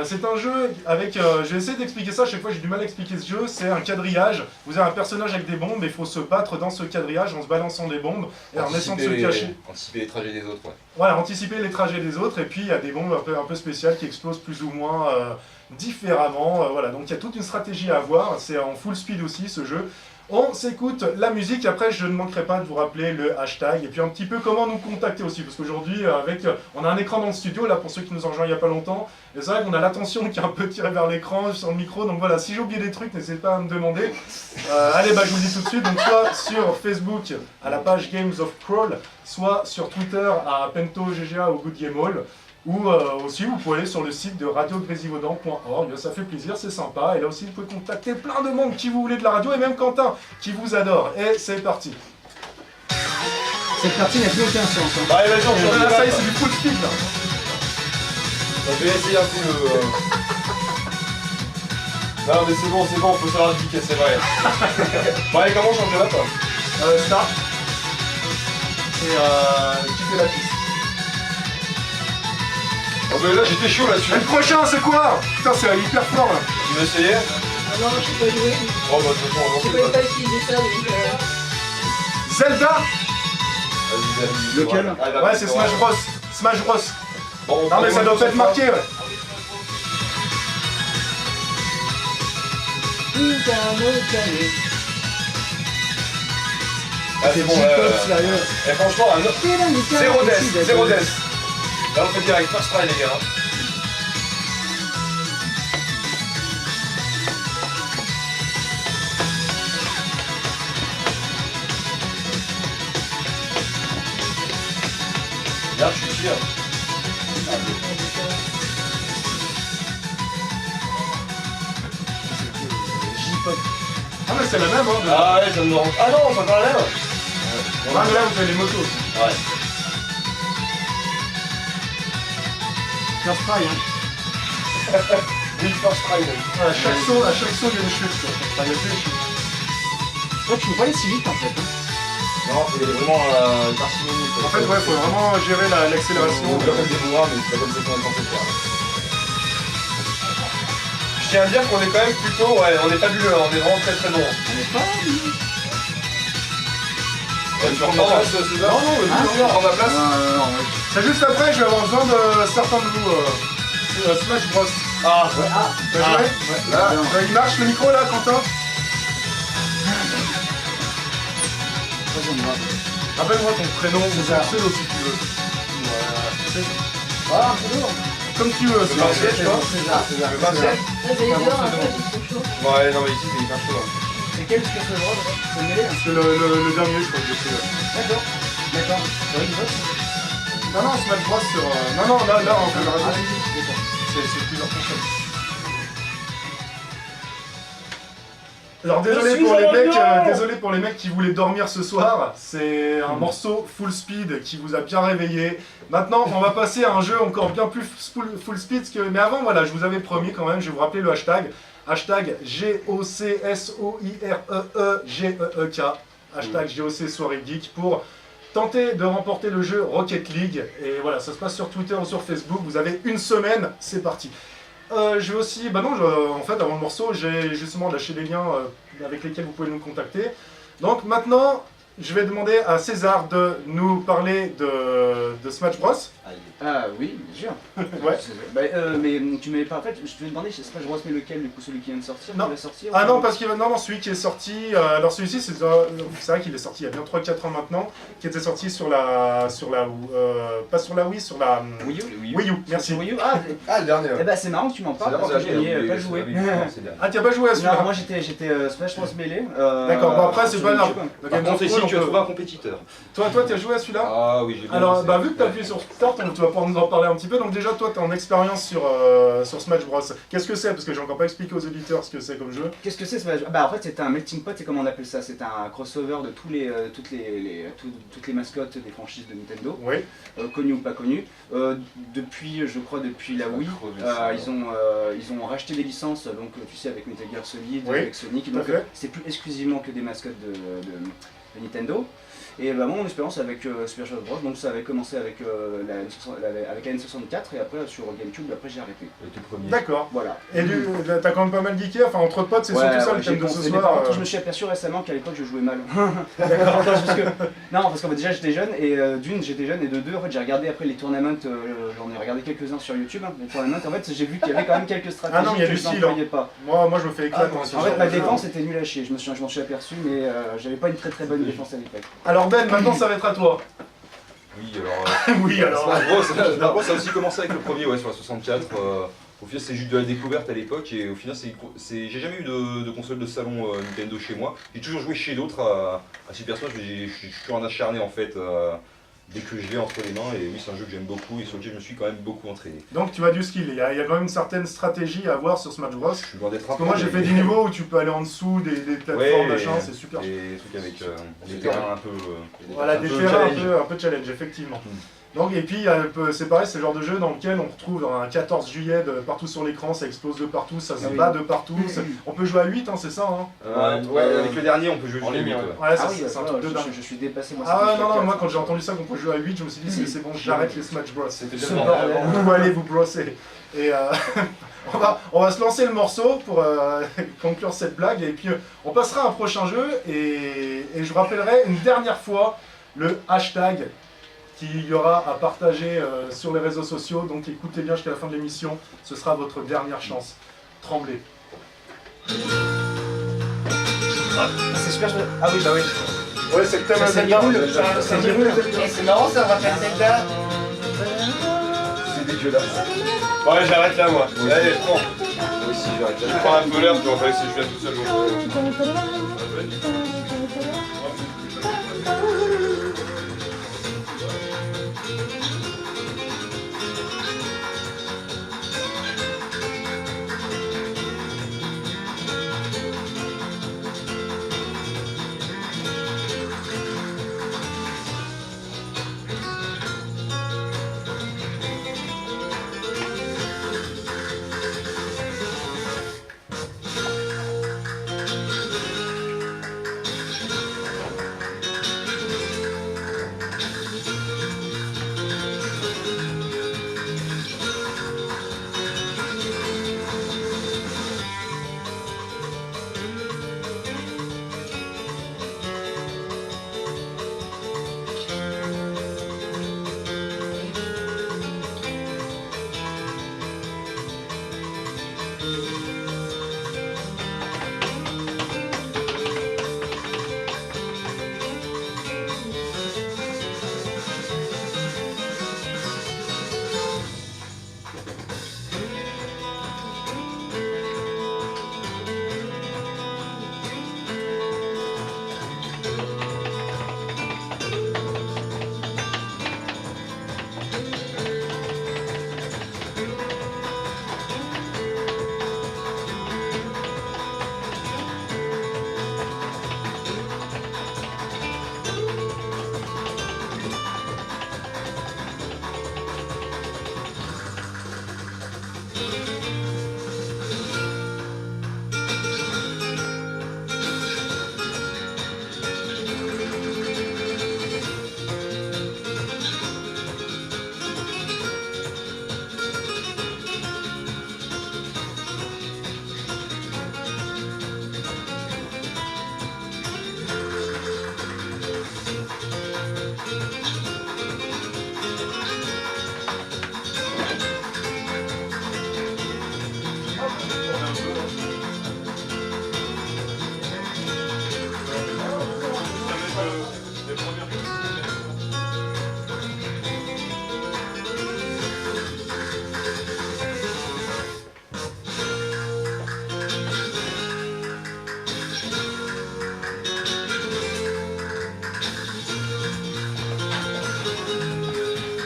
Speaker 1: C'est un jeu avec... j'ai essayé d'expliquer ça, à chaque fois j'ai du mal à expliquer ce jeu. C'est un quadrillage, vous avez un personnage avec des bombes et il faut se battre dans ce quadrillage en se balançant des bombes et en essayant de se cacher.
Speaker 4: Anticiper les trajets des autres, ouais.
Speaker 1: Voilà, anticiper les trajets des autres, et puis il y a des bombes un peu spéciales qui explosent plus ou moins différemment. Voilà, donc il y a toute une stratégie à avoir, c'est en full speed aussi ce jeu. On s'écoute la musique, après je ne manquerai pas de vous rappeler le hashtag, et puis un petit peu comment nous contacter aussi, parce qu'aujourd'hui on a un écran dans le studio, là pour ceux qui nous ont rejoints il n'y a pas longtemps, et c'est vrai qu'on a l'attention qui est un peu tirée vers l'écran, sur le micro, donc voilà, si j'ai oublié des trucs, n'hésitez pas à me demander. Allez, bah je vous le dis tout de suite, donc soit sur Facebook à la page Games of Crawl, soit sur Twitter à PentoGGA ou Good Game All, ou aussi vous pouvez aller sur le site de radiogrésivaudan.org, ça fait plaisir, c'est sympa, et là aussi vous pouvez contacter plein de monde qui vous voulez de la radio, et même Quentin qui vous adore, et c'est parti.
Speaker 7: Cette partie n'a plus aucun sens. Hein.
Speaker 6: Allez, vas-y, on change de
Speaker 1: Ça y est,
Speaker 6: map.
Speaker 1: c'est du full speed là.
Speaker 6: Je vais essayer un peu Non mais c'est bon, on peut se radiquer, c'est vrai. Bon allez, comment on change de map?
Speaker 1: Start. Et quitter la piste.
Speaker 6: Oh mais là j'étais chaud là-dessus.
Speaker 1: Et le prochain c'est quoi? Putain, c'est hyper fort là.
Speaker 6: Tu veux essayer?
Speaker 5: Ah non, je sais pas jouer.
Speaker 6: Oh bah de toute façon,
Speaker 5: Je sais pas utiliser ça, donc...
Speaker 1: Zelda.
Speaker 7: Lequel?
Speaker 1: Ouais, c'est Smash Bros. Smash Bros.
Speaker 6: Bon,
Speaker 1: Non mais ça doit pas être marqué, ouais.
Speaker 6: Ah, c'est bon,
Speaker 7: sérieux.
Speaker 6: et franchement, un autre. Zéro death, zéro death. Là, on fait direct, first try, les gars. Là, je suis sûr.
Speaker 7: J-pop.
Speaker 1: Ah mais c'est la même, hein.
Speaker 6: Ah ouais, ça me rend. Ah non, c'est encore la même.
Speaker 1: Ah mais là vous avez les motos.
Speaker 6: Ouais.
Speaker 7: First try, hein.
Speaker 6: Oui, first try, oui.
Speaker 1: À chaque saut, il y a une chute, quoi. Enfin, il y a plus de chute.
Speaker 7: Toi, tu peux pas aller si vite en fait. Hein.
Speaker 6: Non, c'est vraiment une parcimonie.
Speaker 1: En fait, ouais, faut vraiment gérer l'accélération.
Speaker 6: On l'appelle des bourras, mais c'est pas comme ça qu'on est censé faire. Je tiens à dire qu'on est quand même plutôt, ouais, on est fabuleux, on est vraiment très très bon.
Speaker 7: On est pas.
Speaker 6: Tu prends ma place, César?
Speaker 1: Non, non,
Speaker 6: non, prends ma place.
Speaker 7: Non, ouais.
Speaker 1: C'est juste après, je vais avoir besoin de certains de vous. Smash Bros.
Speaker 6: Ah,
Speaker 1: T'as joué?
Speaker 6: là.
Speaker 1: Il marche le micro là, Quentin?
Speaker 7: Troisième grade.
Speaker 1: Rappelle-moi ton prénom,
Speaker 7: César.
Speaker 1: ton pseudo si tu veux.
Speaker 7: Ah, c'est lourd.
Speaker 1: Comme tu veux,
Speaker 6: Le
Speaker 1: César.
Speaker 6: 27, tu vois?
Speaker 7: César, César.
Speaker 6: Le 27?
Speaker 5: Là, j'allais dire, après, c'est trop chaud.
Speaker 6: Ouais, non, mais ici, c'est hyper chaud.
Speaker 7: C'est quel ce que c'est le droit? C'est le mêlé, hein.
Speaker 1: C'est le dernier, je crois que j'ai fait.
Speaker 7: D'accord. D'accord. Ouais, il vote.
Speaker 1: Non, non, Smash Bros sur. Non, non, là, on peut le
Speaker 7: Ah
Speaker 1: rater.
Speaker 7: oui, d'accord.
Speaker 1: C'est plusieurs consoles. Alors désolé pour les mecs qui voulaient dormir ce soir, c'est un morceau full speed qui vous a bien réveillé. Maintenant on va passer à un jeu encore bien plus full speed que... Mais avant voilà, je vous avais promis quand même, je vais vous rappeler le hashtag. Hashtag GOCSOIREEGEEK. Hashtag GOC Soirée Geek pour tenter de remporter le jeu Rocket League. Et voilà, ça se passe sur Twitter ou sur Facebook, vous avez une semaine, c'est parti. Je vais aussi, en fait avant le morceau, j'ai justement lâché des liens avec lesquels vous pouvez nous contacter. Donc maintenant, je vais demander à César de nous parler de Smash Bros.
Speaker 7: Ah oui, bien sûr.
Speaker 1: Ouais.
Speaker 7: Bah, mais tu m'avais pas. En fait, je te demandais, je sais pas, je vois mais lequel, du coup, celui qui vient de sortir.
Speaker 1: Non.
Speaker 7: Il va sortir.
Speaker 1: Ah non, parce qu'il va... non, celui qui est sorti, alors celui-ci, c'est vrai qu'il est sorti il y a bien 3-4 ans maintenant, qui était sorti sur la pas sur la Wii, sur la
Speaker 7: Wii U.
Speaker 1: Wii U, merci.
Speaker 7: Wii U. Ah,
Speaker 6: Ah, le dernier.
Speaker 7: eh ben c'est marrant que tu m'en parles parce que je n'y ai pas joué.
Speaker 1: Ah, tu as pas joué à celui-là?
Speaker 7: Non, moi j'étais Smash Bros Melee.
Speaker 1: D'accord, bon après c'est
Speaker 7: sur
Speaker 1: pas grave.
Speaker 7: YouTube.
Speaker 1: Donc,
Speaker 6: Par
Speaker 1: Games of
Speaker 6: contre, ici,
Speaker 1: Thrones,
Speaker 6: tu
Speaker 1: on
Speaker 6: as
Speaker 1: peut-
Speaker 6: trouvé un compétiteur.
Speaker 1: Toi, tu as joué à celui-là?
Speaker 6: Ah oui, j'ai bien
Speaker 1: Alors,
Speaker 6: aimé,
Speaker 1: bah,
Speaker 6: c'est-
Speaker 1: vu que tu as appuyé sur Start, tu vas pouvoir nous en parler un petit peu. Donc, déjà, toi, tu as en expérience sur Smash Bros. Qu'est-ce que c'est? Parce que j'ai encore pas expliqué aux auditeurs ce que c'est comme jeu.
Speaker 7: Qu'est-ce que c'est Smash? Bah en fait c'est un melting pot, c'est comme on appelle ça, c'est un crossover de toutes les mascottes des franchises de Nintendo,
Speaker 1: Oui.
Speaker 7: connues ou pas connues. Depuis la Wii, ils ont racheté des licences, donc tu sais avec Metal Gear Solid,
Speaker 1: Oui,
Speaker 7: avec Sonic,
Speaker 1: tout à
Speaker 7: donc
Speaker 1: fait.
Speaker 7: c'est plus exclusivement que des mascottes de Nintendo. Et bah, mon expérience avec Super Smash Bros, donc ça avait commencé avec avec la N64 et après sur GameCube, après j'ai arrêté.
Speaker 6: Avec le premier.
Speaker 1: D'accord.
Speaker 7: Voilà.
Speaker 1: Et t'as quand même pas mal geeké, enfin entre potes, c'est surtout ça le thème de ce
Speaker 7: Mais
Speaker 1: soir.
Speaker 7: par contre, je me suis aperçu récemment qu'à l'époque je jouais mal. Non, parce que déjà j'étais jeune et j'étais jeune et de deux en fait j'ai regardé après les tournaments, j'en ai regardé quelques-uns sur YouTube. Les tournaments, en fait j'ai vu qu'il y avait quand même quelques stratégies
Speaker 1: Ah non, il y a
Speaker 7: que
Speaker 1: du
Speaker 7: je
Speaker 1: style,
Speaker 7: n'employais pas.
Speaker 1: Moi, je me fais éclater. dans ce
Speaker 7: En
Speaker 1: genre
Speaker 7: fait ma
Speaker 1: de jeu.
Speaker 7: défense était nulle à chier, je m'en suis aperçu mais j'avais pas une très bonne défense à l'époque.
Speaker 1: Alors, Ben, maintenant, ça va être à toi.
Speaker 4: Oui, alors.
Speaker 1: Oui, alors.
Speaker 4: Smash Bros, ça a aussi commencé avec le premier, ouais, sur la 64. Au final, c'est juste de la découverte à l'époque, et au final, j'ai jamais eu de console de salon Nintendo chez moi. J'ai toujours joué chez d'autres à Super Smash, mais je suis toujours un acharné en fait. Dès que je l'ai entre les mains, et oui, c'est un jeu que j'aime beaucoup et sur lequel je me suis quand même beaucoup entraîné.
Speaker 1: Donc, tu as du skill. Il y a quand même une certaine stratégie à avoir sur Smash Bros.
Speaker 4: Je suis loin d'être
Speaker 1: Parce que moi, j'ai fait des niveaux où tu peux aller en dessous des plateformes, machin, c'est super.
Speaker 4: Des trucs avec des terrains un peu.
Speaker 1: Voilà, des terrains
Speaker 4: challenge.
Speaker 1: un peu challenge, effectivement. Donc, et puis, c'est pareil, c'est le genre de jeu dans lequel on retrouve un 14 juillet partout sur l'écran, ça explose de partout, ça se bat de partout. On peut jouer à 8, hein, c'est ça, hein?
Speaker 4: Ouais, avec le dernier, on peut jouer
Speaker 6: en
Speaker 4: jusqu'à
Speaker 6: ligne,
Speaker 4: 8.
Speaker 6: ouais.
Speaker 1: Ouais, ça,
Speaker 7: Ah oui,
Speaker 1: c'est un truc de dingue.
Speaker 7: je suis dépassé moi.
Speaker 1: Ah non, moi quand j'ai entendu ça qu'on peut jouer à 8, je me suis dit c'est bon, j'arrête les Smash Bros.
Speaker 6: C'était
Speaker 7: Ce
Speaker 6: tellement
Speaker 7: bordel.
Speaker 6: avant.
Speaker 1: Vous allez vous brosser. Et on va se lancer le morceau pour conclure cette blague, et puis on passera à un prochain jeu, et je vous rappellerai une dernière fois le hashtag qu'il y aura à partager sur les réseaux sociaux, donc écoutez bien jusqu'à la fin de l'émission, ce sera votre dernière chance. Tremblez.
Speaker 7: C'est super. Ah oui, bah oui.
Speaker 1: Ouais, c'est le thème
Speaker 7: Ça
Speaker 1: Zelda.
Speaker 7: déroule. Ça déroule.
Speaker 5: Et c'est marrant, ça me rappelle Zelda.
Speaker 6: C'est dégueulasse.
Speaker 3: Ouais, j'arrête là, moi. Allez, prends.
Speaker 6: Moi aussi, j'arrête
Speaker 3: Je
Speaker 6: là.
Speaker 3: prends un peu l'air, puis on va laisser Julien tout seul. Donc,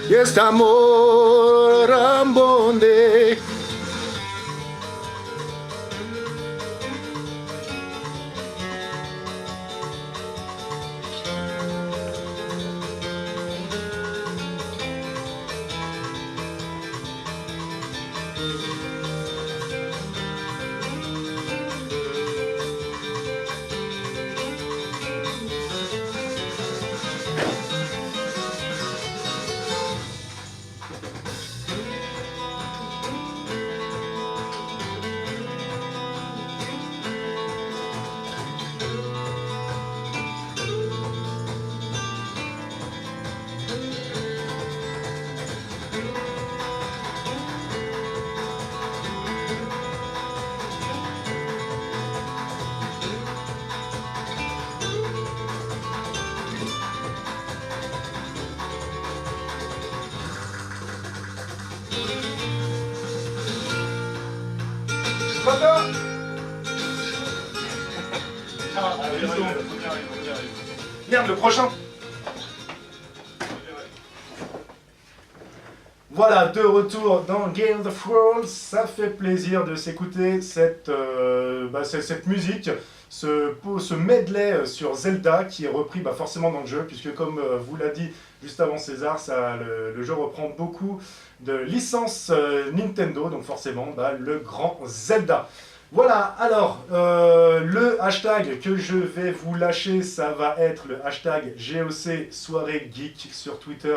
Speaker 1: Y este amor ambonde. Papa Merde, le prochain. Voilà, de retour dans Game of Thrones. Ça fait plaisir de s'écouter cette musique, ce medley sur Zelda qui est repris forcément dans le jeu, puisque comme vous l'a dit juste avant César, le jeu reprend beaucoup de licences Nintendo, donc forcément le grand Zelda. Voilà, alors le hashtag que je vais vous lâcher, ça va être le hashtag GOC Soirée Geek sur Twitter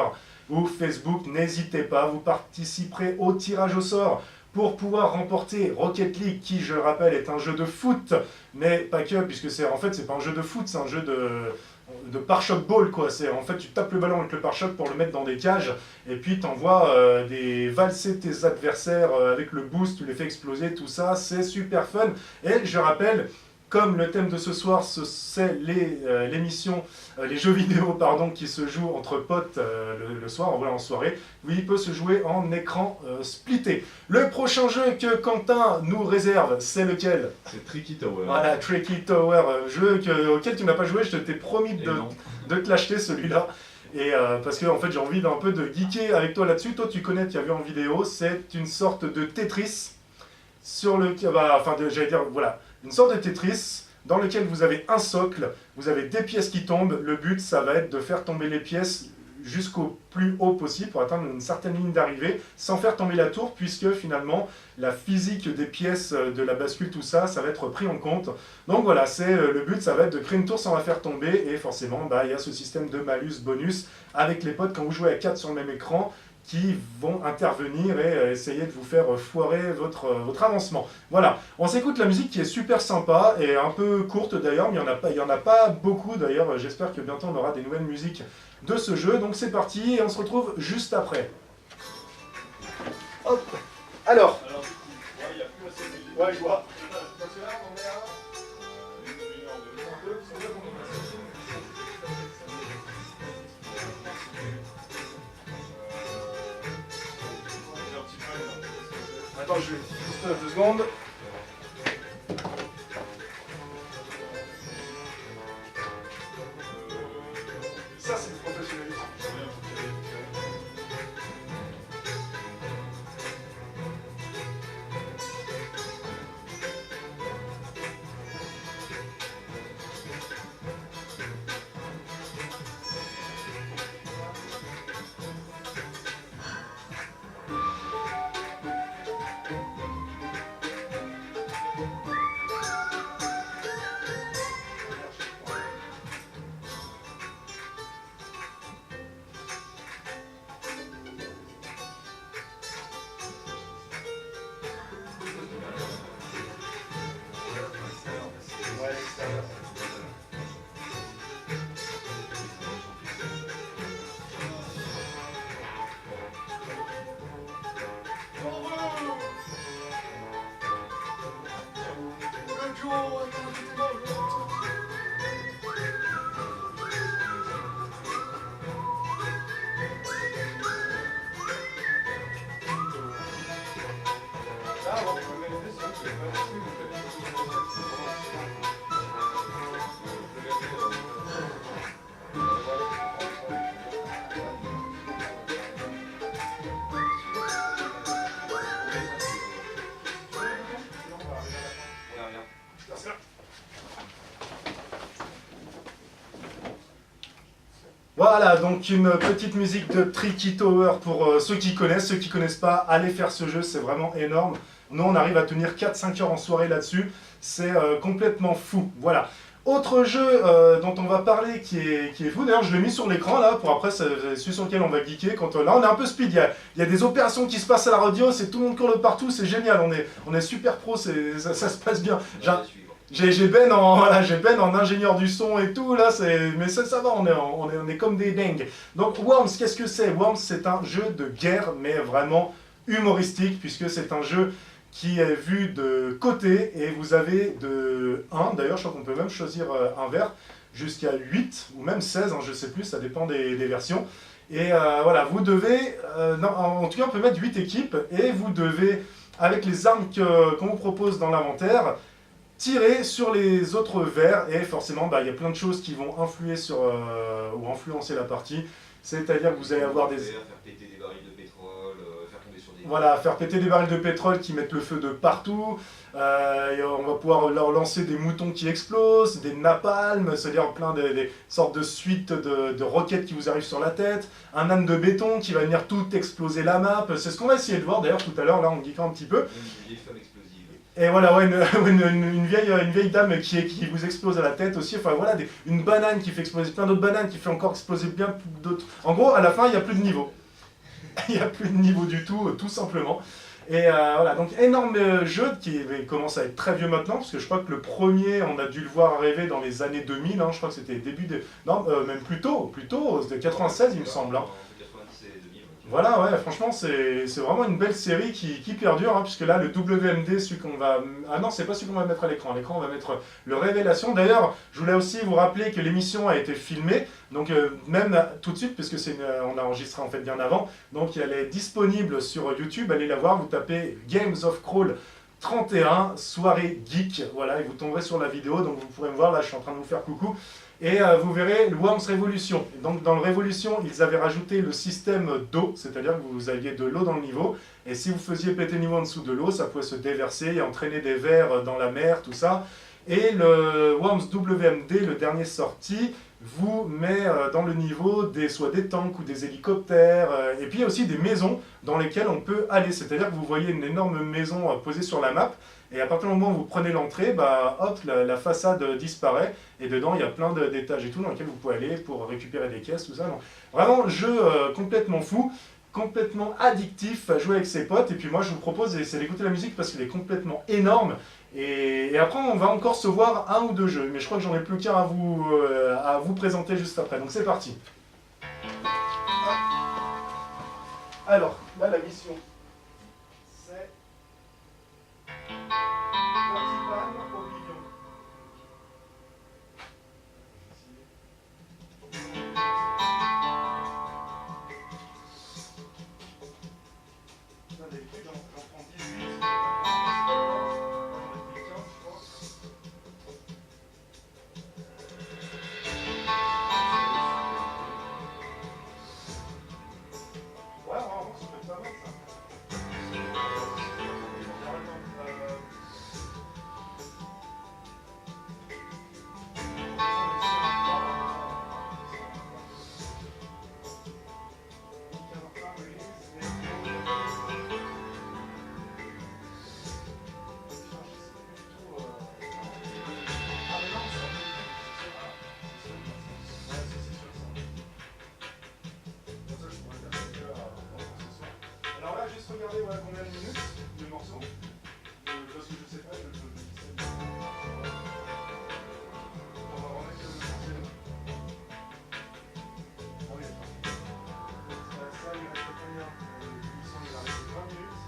Speaker 1: ou Facebook. N'hésitez pas, vous participerez au tirage au sort pour pouvoir remporter Rocket League, qui, je le rappelle, est un jeu de foot, mais pas que, puisque c'est pas un jeu de foot, c'est un jeu de pare-choc ball, quoi. En fait, tu tapes le ballon avec le pare-choc pour le mettre dans des cages, et puis t'envoies des valser tes adversaires avec le boost, tu les fais exploser, tout ça, c'est super fun. Et je rappelle, comme le thème de ce soir, c'est l'émission, les jeux vidéo pardon, qui se jouent entre potes le soir, en soirée, oui, il peut se jouer en écran splitté. Le prochain jeu que Quentin nous réserve, c'est lequel?
Speaker 2: C'est Tricky Tower.
Speaker 1: Voilà, Tricky Tower, jeu auquel tu n'as pas joué, je t'ai promis de te l'acheter celui-là. Et parce que en fait, j'ai envie d'un peu de geeker avec toi là-dessus. Toi, tu connais, tu as vu en vidéo, c'est une sorte de Tetris sur le... j'allais dire, voilà. Une sorte de Tetris dans lequel vous avez un socle, vous avez des pièces qui tombent. Le but, ça va être de faire tomber les pièces jusqu'au plus haut possible pour atteindre une certaine ligne d'arrivée sans faire tomber la tour, puisque finalement, la physique des pièces, de la bascule, tout ça, ça va être pris en compte. Donc voilà, le but, ça va être de créer une tour sans la faire tomber. Et forcément, il y a ce système de malus, bonus avec les potes quand vous jouez à 4 sur le même écran, qui vont intervenir et essayer de vous faire foirer votre avancement. Voilà, on s'écoute la musique qui est super sympa et un peu courte d'ailleurs, mais il n'y en a pas beaucoup d'ailleurs. J'espère que bientôt on aura des nouvelles musiques de ce jeu. Donc c'est parti et on se retrouve juste après. Hop. Alors, ouais, je vois. Attends, je vais juste 2 secondes. Ça, c'est du professionnalisme. Voilà, donc une petite musique de Tricky Tower pour ceux qui connaissent pas, allez faire ce jeu, c'est vraiment énorme. Nous, on arrive à tenir 4-5 heures en soirée là-dessus, c'est complètement fou. Voilà. Autre jeu dont on va parler qui est fou, d'ailleurs je l'ai mis sur l'écran là, pour après, c'est celui sur lequel on va geeker. Là, on est un peu speed, il y a des opérations qui se passent à la radio, c'est tout le monde court de partout, c'est génial, on est super pro, ça se passe bien. J'ai Ben en ingénieur du son et tout, là, mais ça va, on est comme des dingues. Donc Worms, qu'est-ce que c'est? Worms, c'est un jeu de guerre, mais vraiment humoristique, puisque c'est un jeu qui est vu de côté, et vous avez de 1, d'ailleurs je crois qu'on peut même choisir un vert, jusqu'à 8, ou même 16, hein, je sais plus, ça dépend des versions. Et voilà, vous devez, en tout cas on peut mettre 8 équipes, et vous devez, avec les armes qu'on vous propose dans l'inventaire, tirer sur les autres verts, et forcément il y a plein de choses qui vont influer sur ou influencer la partie. C'est-à-dire que vous allez avoir des...
Speaker 4: Faire péter des barils de pétrole, faire tomber sur des...
Speaker 1: Voilà, faire péter des barils de pétrole qui mettent le feu de partout. Et on va pouvoir leur lancer des moutons qui explosent, des napalms, c'est-à-dire plein des sortes de suites de roquettes qui vous arrivent sur la tête. Un âne de béton qui va venir tout exploser la map. C'est ce qu'on va essayer de voir d'ailleurs tout à l'heure, là en geekant un petit peu.
Speaker 4: Une vieille femme explosive.
Speaker 1: Et voilà, ouais, une vieille dame qui vous explose à la tête aussi. Enfin voilà, une banane qui fait exploser plein d'autres bananes, qui fait encore exploser bien d'autres. En gros, à la fin, il n'y a plus de niveau. Il n'y a plus de niveau du tout, tout simplement. Et voilà, donc énorme jeu qui commence à être très vieux maintenant, parce que je crois que le premier, on a dû le voir arriver dans les années 2000, hein, je crois que c'était début de... Non, même plus tôt, c'était 96 il me semble. Hein. Voilà, ouais, franchement, c'est vraiment une belle série qui perdure, hein, puisque là, le WMD, celui qu'on va... Ah non, c'est pas celui qu'on va mettre à l'écran. À l'écran, on va mettre le Révélation. D'ailleurs, je voulais aussi vous rappeler que l'émission a été filmée, donc même tout de suite, puisque on a enregistré en fait bien avant, donc elle est disponible sur YouTube, allez la voir, vous tapez Games of Crawl 31, soirée geek, voilà, et vous tomberez sur la vidéo, donc vous pourrez me voir, là, je suis en train de vous faire coucou. Et vous verrez le Worms Revolution. Et donc dans le Revolution, ils avaient rajouté le système d'eau, c'est-à-dire que vous aviez de l'eau dans le niveau. Et si vous faisiez péter le niveau en dessous de l'eau, ça pouvait se déverser et entraîner des vers dans la mer, tout ça. Et le Worms WMD, le dernier sorti, vous met dans le niveau soit des tanks ou des hélicoptères. Et puis il y a aussi des maisons dans lesquelles on peut aller. C'est-à-dire que vous voyez une énorme maison posée sur la map. Et à partir du moment où vous prenez l'entrée, bah, hop, la façade disparaît. Et dedans, il y a plein d'étages et tout dans lesquels vous pouvez aller pour récupérer des caisses, tout ça. Donc, vraiment, jeu complètement fou, complètement addictif à jouer avec ses potes. Et puis moi, je vous propose, c'est d'écouter la musique parce qu'elle est complètement énorme. Et après, on va encore se voir un ou deux jeux. Mais je crois que j'en ai plus qu'un à vous présenter juste après. Donc c'est parti. Alors, là, la mission, c'est... Marzipan Oblivion. D'habitude, j'en prends 18. J'en ai pris 15, je crois. Ouais, vraiment, ça peut être pas mal, ça. Alors là, juste regarder voilà, combien de minutes le morceau. Parce que je sais pas, je sais. On va remettre le morceau. Ah oui, d'accord. Ça, il reste combien? L'émission, il va rester 20 minutes.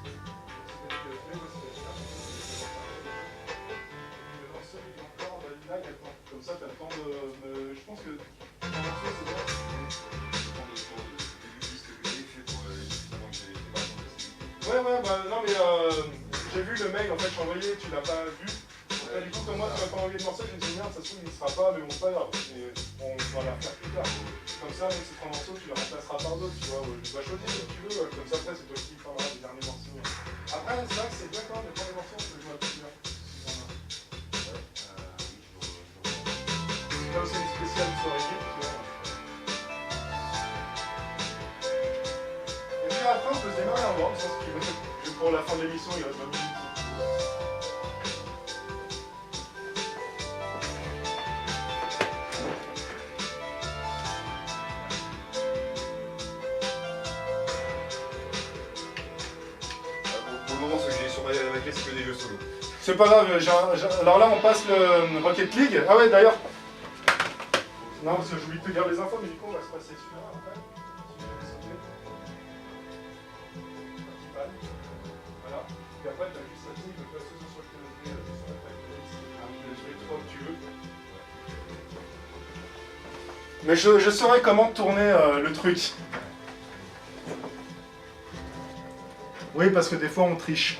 Speaker 1: Le morceau, il est encore là, il attend. Comme ça, tu as le temps de. Je pense que. Un morceau, c'est bien. Ouais, bah non, mais j'ai vu le mail en fait, je t'ai envoyé, tu l'as pas vu. Du coup, comme moi, tu m'as pas envoyé de morceau, je me dis merde, ça se trouve, il ne sera pas, mais bon, c'est pas grave. On va la refaire plus tard. Comme ça, même si tu prends un morceau, tu le remplaceras par d'autres, tu vois. Bah, choisis ce que tu veux, comme ça, après, c'est toi qui prendras les derniers morceaux. Après, c'est vrai que c'est bien quand même de prendre les morceaux, on peut jouer à plusieurs. C'est comme c'est une spéciale soirée geek, tu vois. Et puis après, on peut se démarrer un Worms, sans ce qu'il veut. Pour la fin de l'émission, il reste 20 minutes.
Speaker 4: Pour le moment, ce que j'ai sur ma clé, c'est que des jeux solo.
Speaker 1: C'est pas grave, alors là on passe le Rocket League. Ah ouais, d'ailleurs. Non, parce que j'ai oublié de te dire les infos, mais du coup on va se passer celui-là après. Voilà. Et après, tu as juste à dire que ce soit le canapé, sur la plaque, les trois que tu veux. Mais je saurais comment tourner le truc. Oui, parce que des fois on triche.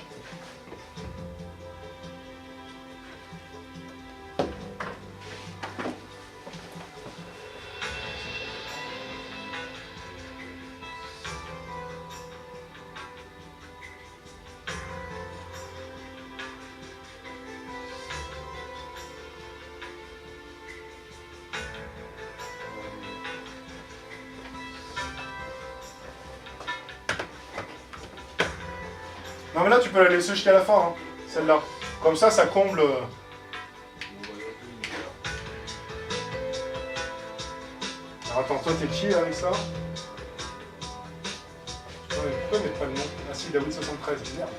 Speaker 1: Non mais là tu peux la laisser jusqu'à la fin, hein, celle-là. Comme ça, ça comble... Alors attends, toi t'es qui avec ça? Pourquoi mettre pas le nom? Ah si, David 73, merde.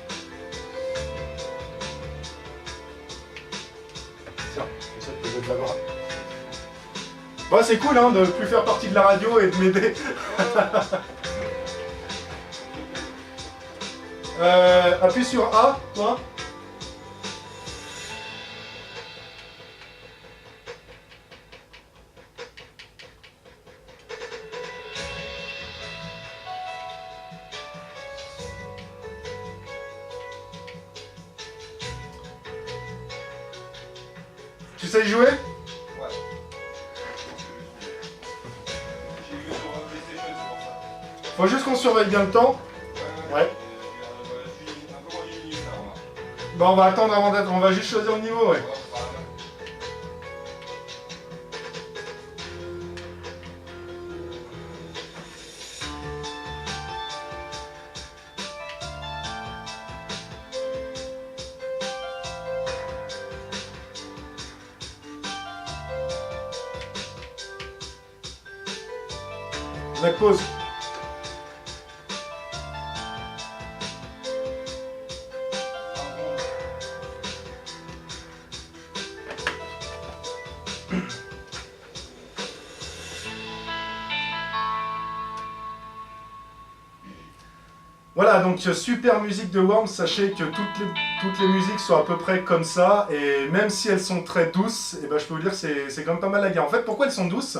Speaker 1: de l'avoir. Bon, c'est cool hein, de plus faire partie de la radio et de m'aider. Appuie sur A, toi. Tu sais y jouer? Faut juste qu'on surveille bien le temps. Ouais. Bon, on va attendre avant d'être. On va juste choisir le niveau, ouais. Black pause. Voilà, donc super musique de Worms, sachez que toutes les musiques sont à peu près comme ça, et même si elles sont très douces, et ben je peux vous dire que c'est quand même pas mal la guerre. En fait, pourquoi elles sont douces?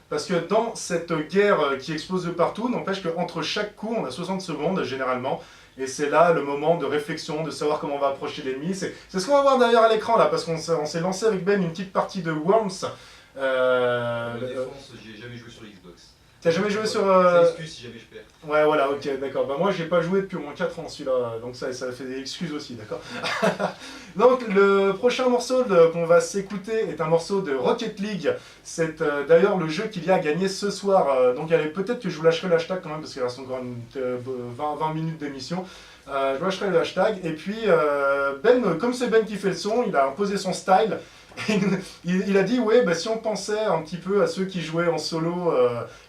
Speaker 1: Parce que dans cette guerre qui explose de partout, n'empêche qu'entre chaque coup, on a 60 secondes généralement, et c'est là le moment de réflexion, de savoir comment on va approcher l'ennemi. C'est ce qu'on va voir d'ailleurs à l'écran là, parce qu'on s'est lancé avec Ben une petite partie de Worms.
Speaker 4: La défense, j'y ai jamais joué sur Xbox.
Speaker 1: T'as jamais joué sur...
Speaker 4: Ça excuse si jamais je perds.
Speaker 1: Ouais, voilà, ok, d'accord. Bah moi, j'ai pas joué depuis au moins 4 ans celui-là, donc ça fait des excuses aussi, d'accord. Donc, le prochain morceau qu'on va s'écouter est un morceau de Rocket League. C'est d'ailleurs le jeu qu'il y a à gagner ce soir. Donc, peut-être que je vous lâcherai le hashtag quand même, parce qu'il reste encore 20 minutes d'émission. Je vous lâcherai le hashtag. Et puis, Ben, comme c'est Ben qui fait le son, il a imposé son style. Il a dit ouais bah, si on pensait un petit peu à ceux qui jouaient en solo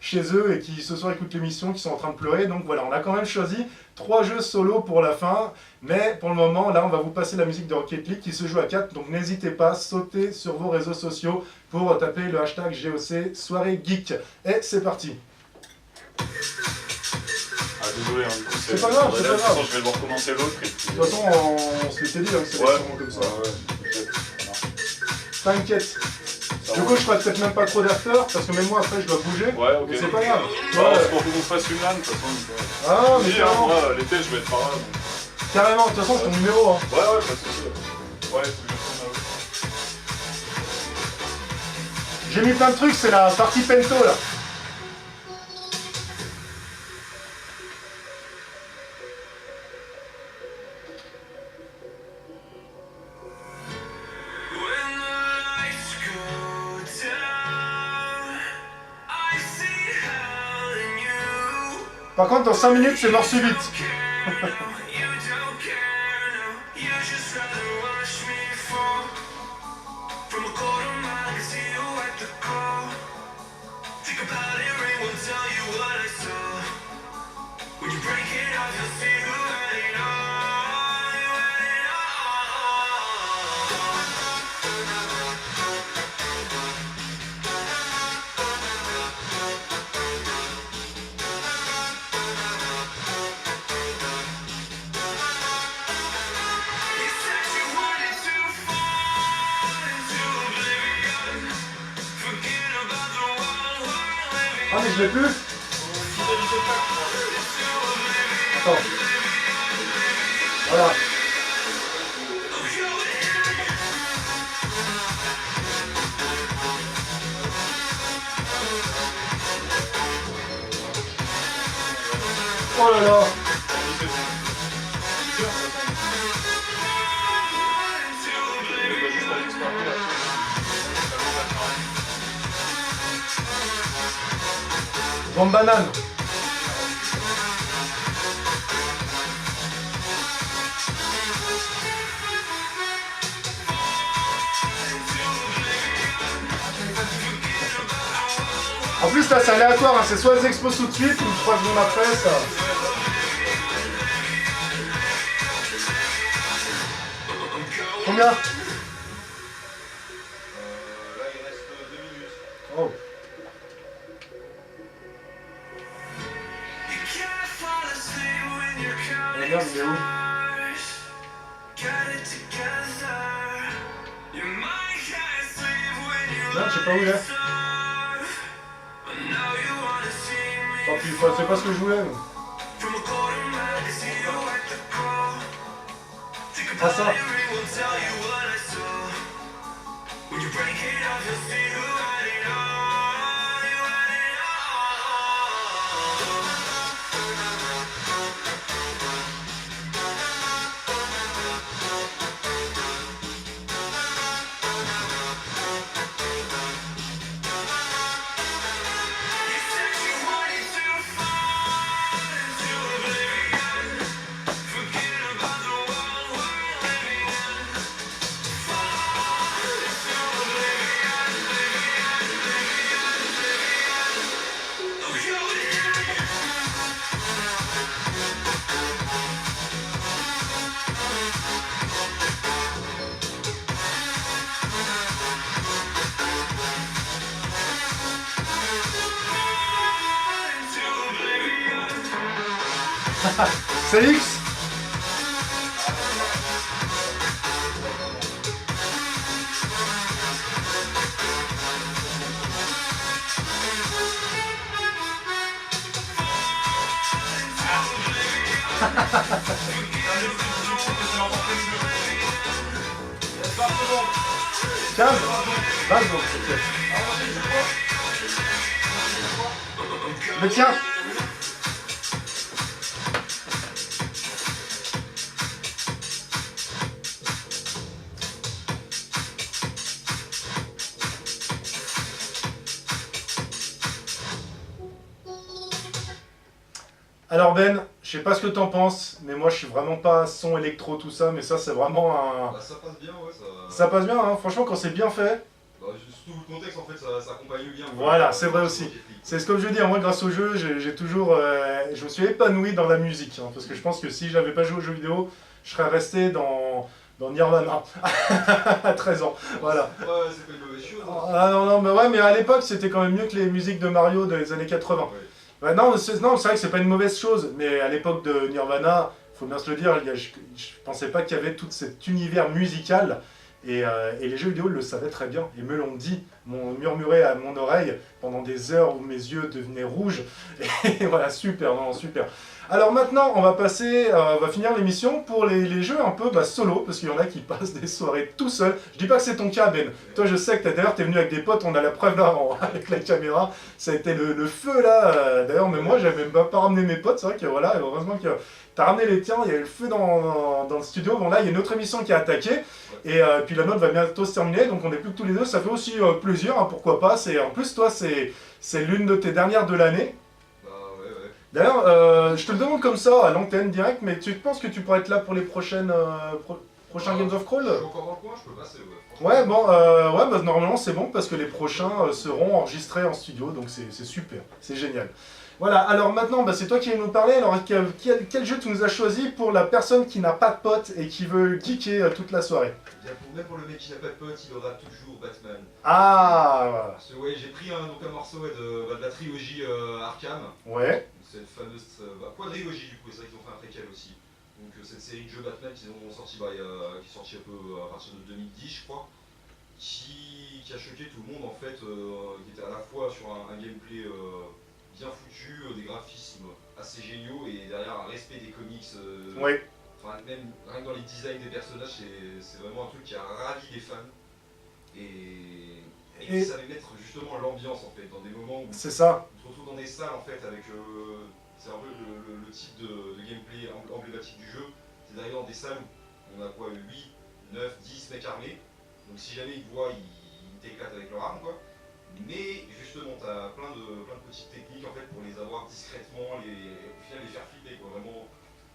Speaker 1: chez eux et qui ce soir écoutent l'émission, qui sont en train de pleurer, donc voilà, on a quand même choisi 3 jeux solo pour la fin, mais pour le moment là on va vous passer la musique de Rocket League qui se joue à 4, donc n'hésitez pas, sautez sur vos réseaux sociaux pour taper le hashtag GOC Soirée Geek, et c'est parti.
Speaker 3: Ah désolé, hein, du coup
Speaker 1: C'est pas grave, c'est pas grave.
Speaker 3: Je vais devoir commencer l'autre et puis...
Speaker 1: De toute façon on se l'était dit hein, que c'est
Speaker 3: Ouais,
Speaker 1: sûrement comme ça.
Speaker 3: ouais.
Speaker 1: T'inquiète. Du coup, je ferai peut-être même pas trop d'after parce que même moi après je dois bouger.
Speaker 3: Ouais, ok.
Speaker 1: Mais c'est pas grave.
Speaker 3: Bah,
Speaker 1: Ouais.
Speaker 3: c'est pour qu'on fasse une LAN, de toute façon.
Speaker 1: Ah, mais
Speaker 3: Oui, hein,
Speaker 1: carrément.
Speaker 3: moi, l'été, je vais être par là. Donc...
Speaker 1: Carrément, de toute façon, c'est ton numéro. Hein.
Speaker 3: Ouais, pas de soucis. Ouais, faut que je tourne là-haut.
Speaker 1: J'ai mis plein de trucs, c'est la partie pento là. Par contre, dans 5 minutes, c'est mort subite. Ah mais je l'ai plus. Attends. Voilà. Oh là là. Bombe banane. En plus là c'est aléatoire, hein. C'est soit elles explosent tout de suite ou 3 secondes après ça.
Speaker 4: Là,
Speaker 1: Combien?
Speaker 4: il
Speaker 1: merde, il est où? Merde, je sais pas où il est. Tant pis, c'est pas ce que je voulais. Mais... Ah ça. C'est X. Calme. Vas-y, ok. Mais tiens. Alors Ben, je sais pas ce que t'en penses, mais moi je suis vraiment pas son électro tout ça, mais ça c'est vraiment un...
Speaker 4: Bah, ça passe bien, ouais.
Speaker 1: Ça passe bien, hein. Franchement quand c'est bien fait.
Speaker 4: Bah, surtout le contexte, en fait, ça accompagne bien.
Speaker 1: Voilà, c'est vrai aussi. C'est comme je dis, moi grâce au jeu, j'ai toujours... je me suis épanoui dans la musique, hein, parce que je pense que si j'avais pas joué aux jeux vidéo, je serais resté dans Nirvana à 13 ans, voilà.
Speaker 4: Ouais, c'est pas une mauvaise chose.
Speaker 1: Ah non, mais ouais, mais à l'époque c'était quand même mieux que les musiques de Mario des années 80.
Speaker 4: Ouais.
Speaker 1: Ouais, non, c'est vrai que c'est pas une mauvaise chose, mais à l'époque de Nirvana, faut bien se le dire, je pensais pas qu'il y avait tout cet univers musical, et les jeux vidéo le savaient très bien, et me l'ont dit, m'ont murmuré à mon oreille pendant des heures où mes yeux devenaient rouges, et voilà, super, non, super. Alors maintenant, on va passer, on va finir l'émission pour les jeux un peu solo, parce qu'il y en a qui passent des soirées tout seuls. Je dis pas que c'est ton cas, Ben. Toi, je sais que d'ailleurs, t'es venu avec des potes, on a la preuve là, avec la caméra. Ça a été le feu là. D'ailleurs, même moi, j'avais même pas ramené mes potes. C'est vrai que voilà, heureusement que t'as ramené les tiens. Il y avait le feu dans le studio. Bon, là, il y a une autre émission qui a attaqué. Et puis la nôtre va bientôt se terminer. Donc, on n'est plus que tous les deux. Ça fait aussi plaisir, hein, pourquoi pas. En plus, toi, c'est l'une de tes dernières de l'année. D'ailleurs, je te le demande comme ça, à l'antenne direct, mais tu penses que tu pourrais être là pour les prochains Games of Crawl?
Speaker 4: Je suis encore dans le coin, je peux passer, ouais.
Speaker 1: Ouais, bon, ouais, normalement c'est bon, parce que les prochains seront enregistrés en studio, donc c'est super, c'est génial. Voilà, alors maintenant, c'est toi qui viens nous parler, alors quel jeu tu nous as choisi pour la personne qui n'a pas de pote et qui veut geeker toute la soirée?
Speaker 4: Bien, même pour le mec qui n'a pas de pote, il aura toujours Batman.
Speaker 1: Ah, voilà.
Speaker 4: Parce que, ouais, j'ai pris un morceau de la trilogie Arkham.
Speaker 1: Ouais.
Speaker 4: Cette fameuse quadrilogie du coup, c'est vrai qu'ils ont fait un préquel aussi. Donc cette série de jeux Batman qu'ils ont sorti, qui est sortie un peu à partir de 2010 je crois, qui a choqué tout le monde en fait, qui était à la fois sur un gameplay bien foutu, des graphismes assez géniaux et derrière un respect des comics.
Speaker 1: Oui.
Speaker 4: Enfin même rien que dans les designs des personnages, c'est vraiment un truc qui a ravi les fans. Et ça va mettre justement l'ambiance en fait, dans des moments où
Speaker 1: c'est ça.
Speaker 4: on se retrouve dans des salles en fait avec, c'est un peu le type de gameplay emblématique du jeu, c'est d'arriver dans des salles où on a quoi, 8, 9, 10 mecs armés, donc si jamais ils te voient, ils t'éclatent avec leur arme quoi. Mais justement t'as plein de petites techniques en fait pour les avoir discrètement, au final les faire flipper quoi, vraiment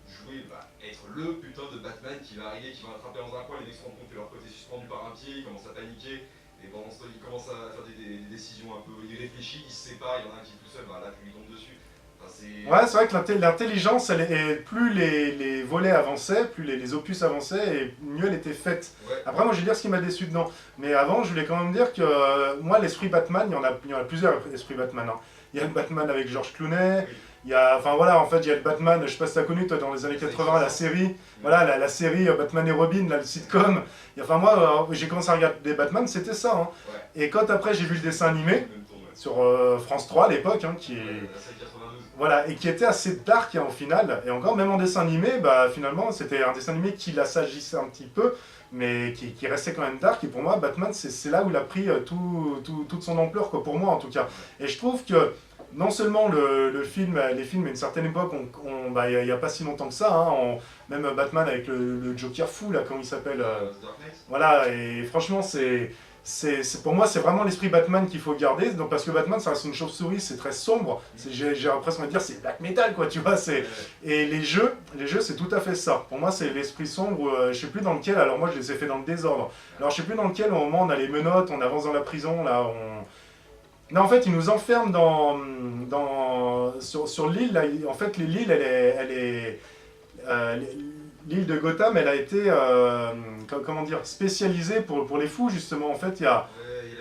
Speaker 4: jouer, être le putain de Batman qui va arriver, qui va attraper dans un coin, les mecs se rendent compte que leur pote est suspendu par un pied, ils commencent à paniquer. Et pendant ce temps, il commence à faire des décisions un peu irréfléchies, ils se séparent, il y en a un qui est tout seul, là tu lui tombes dessus. Ouais, c'est
Speaker 1: vrai que l'intelligence, plus les volets avançaient, plus les opus avançaient, et mieux elle était faite.
Speaker 4: Ouais.
Speaker 1: Après, moi je vais dire ce qui m'a déçu dedans. Mais avant, je voulais quand même dire que moi, l'esprit Batman, il y en a plusieurs esprits Batman. Hein. Il y a le Batman avec George Clooney, enfin voilà, en fait, il y a le Batman, je sais pas si t'as connu, toi, dans les années 80, la série, voilà, la série Batman et Robin, là, le sitcom. Et enfin, moi, j'ai commencé à regarder des Batman, c'était ça. Hein.
Speaker 3: Ouais.
Speaker 1: Et quand après, j'ai vu le dessin animé, sur France 3 à l'époque, hein, qui est... Voilà, et qui était assez dark hein, au final, et encore même en dessin animé, bah finalement c'était un dessin animé qui l'assagissait un petit peu, mais qui restait quand même dark, et pour moi Batman c'est là où il a pris toute son ampleur, quoi, pour moi en tout cas. Et je trouve que non seulement les films à une certaine époque, bah, il n'y a pas si longtemps que ça, hein, même Batman avec le Joker fou, là, comment il s'appelle voilà, et franchement pour moi, c'est vraiment l'esprit Batman qu'il faut garder, donc, parce que Batman, ça reste une chauve-souris, c'est très sombre, j'ai l'impression de dire c'est black metal, quoi, tu vois, et les jeux, c'est tout à fait ça. Pour moi, c'est l'esprit sombre, je sais plus dans lequel, alors moi, je les ai fait dans le désordre. Alors, je sais plus dans lequel, au moment, on a les menottes, on avance dans la prison, là, Non, en fait, ils nous enferment sur l'île, là, en fait, l'île, l'île de Gotham, elle a été, comment dire, spécialisée pour les fous, justement. En fait, il a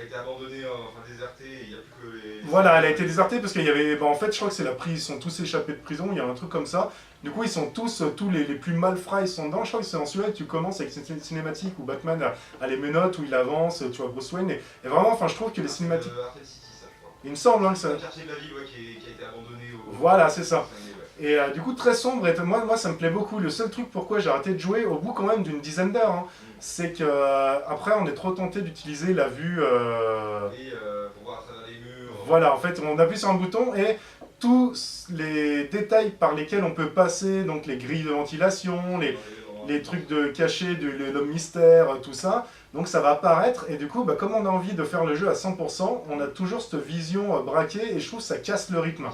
Speaker 3: été abandonné, enfin déserté, il n'y a plus que les...
Speaker 1: Voilà, elle a été désertée parce qu'il y avait... en fait, je crois que c'est ils sont tous échappés de prison, il y a un truc comme ça. Du coup, ils sont tous les plus malfrats, ils sont dedans. Je crois que c'est dans celui-là que tu commences avec cette cinématique où Batman a les menottes, où il avance, tu vois Bruce Wayne. Et vraiment, enfin, je trouve que les cinématiques... Il me semble hein, que ça...
Speaker 3: C'est un quartier de la ville qui a été abandonné au...
Speaker 1: Voilà, c'est ça. Et du coup, très sombre, et moi ça me plaît beaucoup. Le seul truc pourquoi j'ai arrêté de jouer, au bout quand même d'une dizaine d'heures, hein, c'est que après on est trop tenté d'utiliser la vue...
Speaker 3: pour voir à travers les murs...
Speaker 1: Voilà, en fait, on appuie sur un bouton et tous les détails par lesquels on peut passer, donc les grilles de ventilation, les trucs de cacher, l'homme mystère, tout ça, donc ça va apparaître, et du coup, bah, comme on a envie de faire le jeu à 100%, on a toujours cette vision braquée, et je trouve que ça casse le rythme.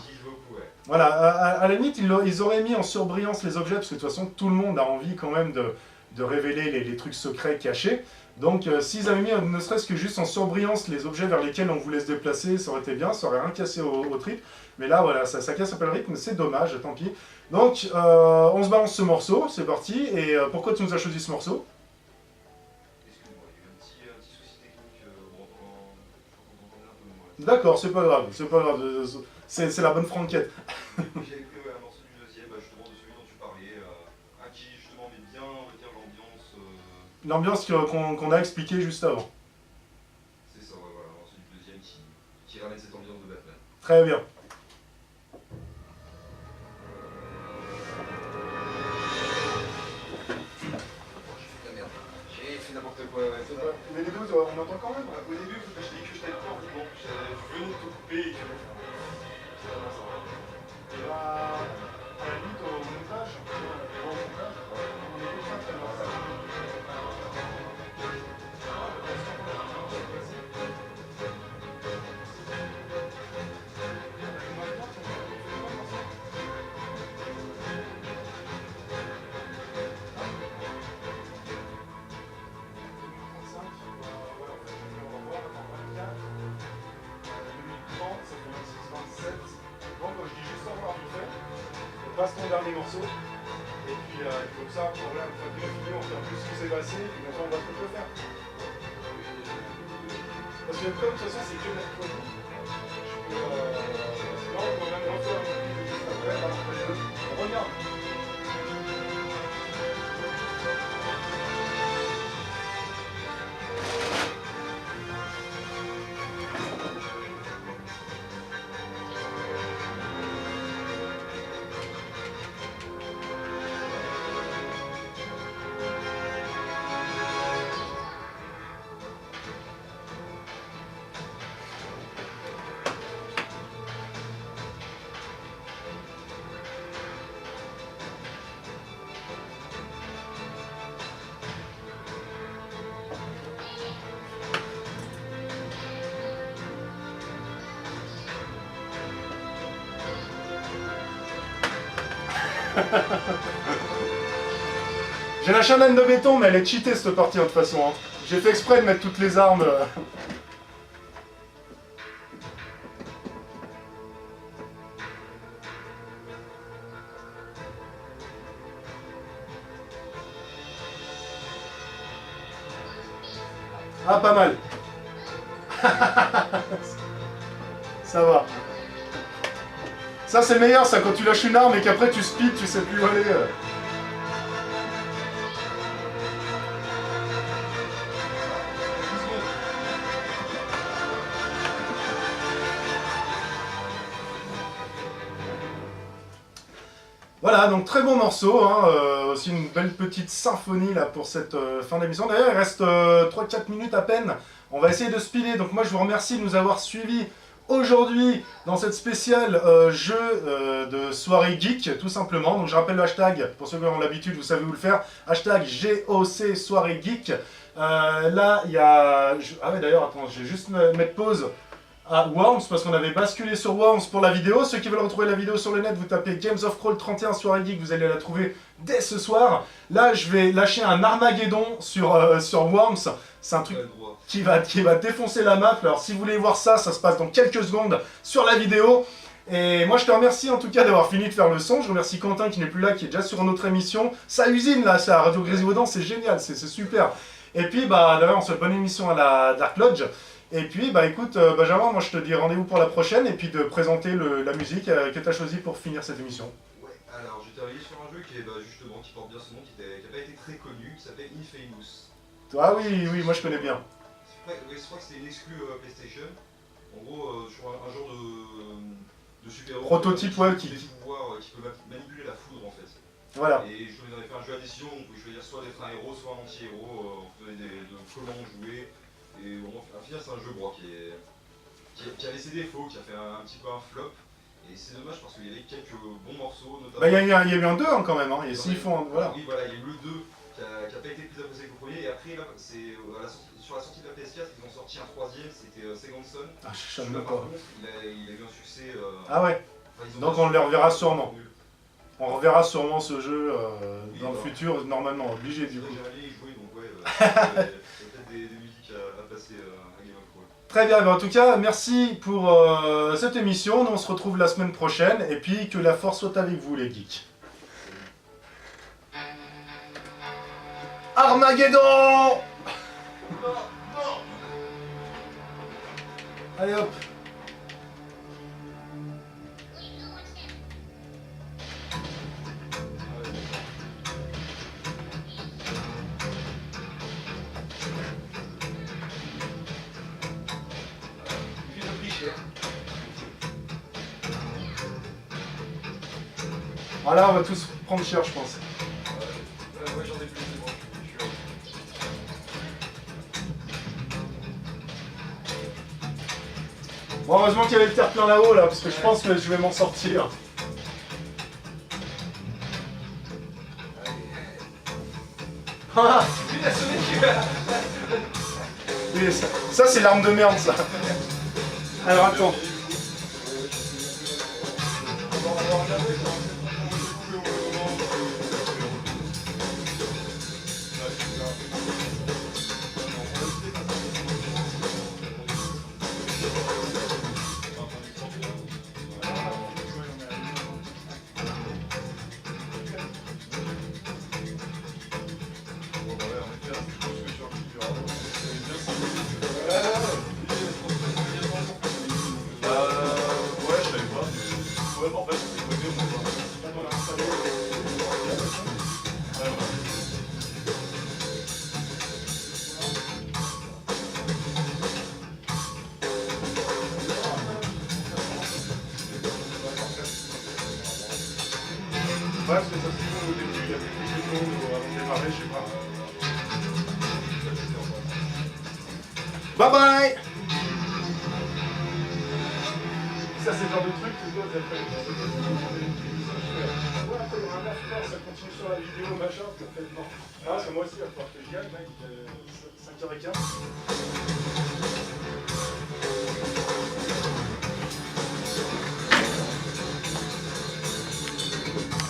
Speaker 1: Voilà, à la limite, ils auraient mis en surbrillance les objets, parce que de toute façon, tout le monde a envie quand même de révéler les trucs secrets cachés. Donc, s'ils avaient mis, ne serait-ce que juste en surbrillance, les objets vers lesquels on voulait se déplacer, ça aurait été bien, ça aurait rien cassé au trip. Mais là, voilà, ça casse un peu le rythme, c'est dommage, tant pis. Donc, on se balance ce morceau, c'est parti. Et pourquoi tu nous as choisi ce morceau?
Speaker 3: Excuse-moi, il y a eu un petit souci technique, on entendait un peu moins.
Speaker 1: D'accord, c'est pas grave, c'est la bonne franquette.
Speaker 3: J'avais pris un morceau du deuxième, justement de celui dont tu parlais, à qui justement met bien, on va dire, l'ambiance...
Speaker 1: L'ambiance qu'on a expliquée juste avant.
Speaker 3: C'est ça, ouais, voilà, un morceau du deuxième qui ramène cette ambiance de Batman.
Speaker 1: Très bien.
Speaker 3: J'ai fait n'importe quoi, ouais.
Speaker 1: Mais les deux, on entend quand même.
Speaker 3: Au début, je t'ai dit que je t'avais peur, bon, je venais de te couper et que...
Speaker 1: À la limite, au montage, on est très très loin. Passe ton dernier morceau, et puis comme ça, voilà, une fois que tu as fini, on fait un peu ce qui s'est passé, et puis maintenant on voit ce qu'on peut faire. Parce que comme de toute façon c'est que mercredi, je peux... non, on va même refaire une vidéo juste après, on regarde. J'ai la chaîne de béton, mais elle est cheatée cette partie de toute façon. Hein. J'ai fait exprès de mettre toutes les armes. Ah, pas mal. Ça va. Ça c'est le meilleur, ça, quand tu lâches une arme et qu'après tu speed, tu sais plus où aller. Voilà, donc très bon morceau, hein, aussi une belle petite symphonie là pour cette fin d'émission. D'ailleurs, il reste 3-4 minutes à peine. On va essayer de speeder, donc moi je vous remercie de nous avoir suivis aujourd'hui dans cette spéciale jeu de soirée geek, tout simplement. Donc je rappelle le hashtag, pour ceux qui ont l'habitude, vous savez où le faire. Hashtag GOC soirée geek. Là, il y a... Ah ouais, d'ailleurs, attends, je vais juste mettre pause à Worms, parce qu'on avait basculé sur Worms pour la vidéo. Ceux qui veulent retrouver la vidéo sur le net, vous tapez Games of Crawl 31 soirée geek, vous allez la trouver dès ce soir. Là, je vais lâcher un Armageddon sur Worms. C'est un truc qui va défoncer la map. Alors si vous voulez voir ça, ça se passe dans quelques secondes sur la vidéo. Et moi je te remercie en tout cas d'avoir fini de faire le son. Je remercie Quentin qui n'est plus là, qui est déjà sur une autre émission. Sa usine là, ça, Radio Grésilvaudan, c'est génial, c'est super. Et puis bah d'ailleurs on se souhaite bonne émission à la Dark Lodge. Et puis bah écoute Benjamin, moi je te dis rendez-vous pour la prochaine et puis de présenter la musique que tu as choisie pour finir cette émission.
Speaker 4: Ouais, alors j'ai travaillé sur un jeu qui est justement, qui porte bien son nom, qui n'a pas été très connu, qui s'appelle Infamous.
Speaker 1: Ah oui, oui, moi je connais bien.
Speaker 4: Je crois que c'était une exclue PlayStation. En gros, sur un genre de super-héros.
Speaker 1: Prototype, ouais,
Speaker 4: qui peut manipuler la foudre en fait.
Speaker 1: Voilà.
Speaker 4: Et je avais fait un jeu à décision, on pouvait choisir soit d'être un héros, soit un anti-héros, on faisait de comment jouer. Et bon, au final, c'est un jeu qui avait ses défauts, qui a fait un petit peu un flop. Et c'est dommage parce qu'il y avait quelques bons morceaux, notamment.
Speaker 1: Bah, il y a eu un 2 hein, quand même, hein. Et s'ils font. Voilà.
Speaker 4: Oui, voilà, il y a eu le 2 qui n'a pas été plus apprécié que le premier. Et après, là, sur la sortie de la PS4, ils ont sorti un troisième, c'était Second Son.
Speaker 1: Ah, je sais
Speaker 4: Là,
Speaker 1: même
Speaker 4: par
Speaker 1: pas.
Speaker 4: contre, il a eu un succès.
Speaker 1: Ah ouais. Donc on le reverra sûrement. On reverra sûrement ce jeu dans le futur, normalement, obligé du coup.
Speaker 4: J'ai jamais joué, donc ouais, il y a peut-être des musiques à passer à Game of Thrones.
Speaker 1: Très bien, en tout cas, merci pour cette émission. Nous on se retrouve la semaine prochaine. Et puis que la force soit avec vous les geeks. Armageddon! Allez hop! Voilà, on va tous prendre cher, je pense.
Speaker 4: Ouais, j'en ai plus, c'est bon.
Speaker 1: Bon, heureusement qu'il y avait le terre-plein là-haut, là, parce que je pense que je vais m'en sortir. Ah oui, ça c'est l'arme de merde, ça. Alors, attends.
Speaker 2: Ouais, je savais pas. Ouais, bah en fait, c'est côté, on va.
Speaker 1: Ouais, parce que ça se trouve au début, il y a quelques secondes avant de démarrer, je sais pas. Bye bye! Ça, c'est le genre de truc, c'est quoi, vous après. Ouais, après, il y aura un after, ça continue sur la vidéo, machin, peut-être non. Ah, parce que moi aussi, il va falloir que j'y aille, mec, 5h15.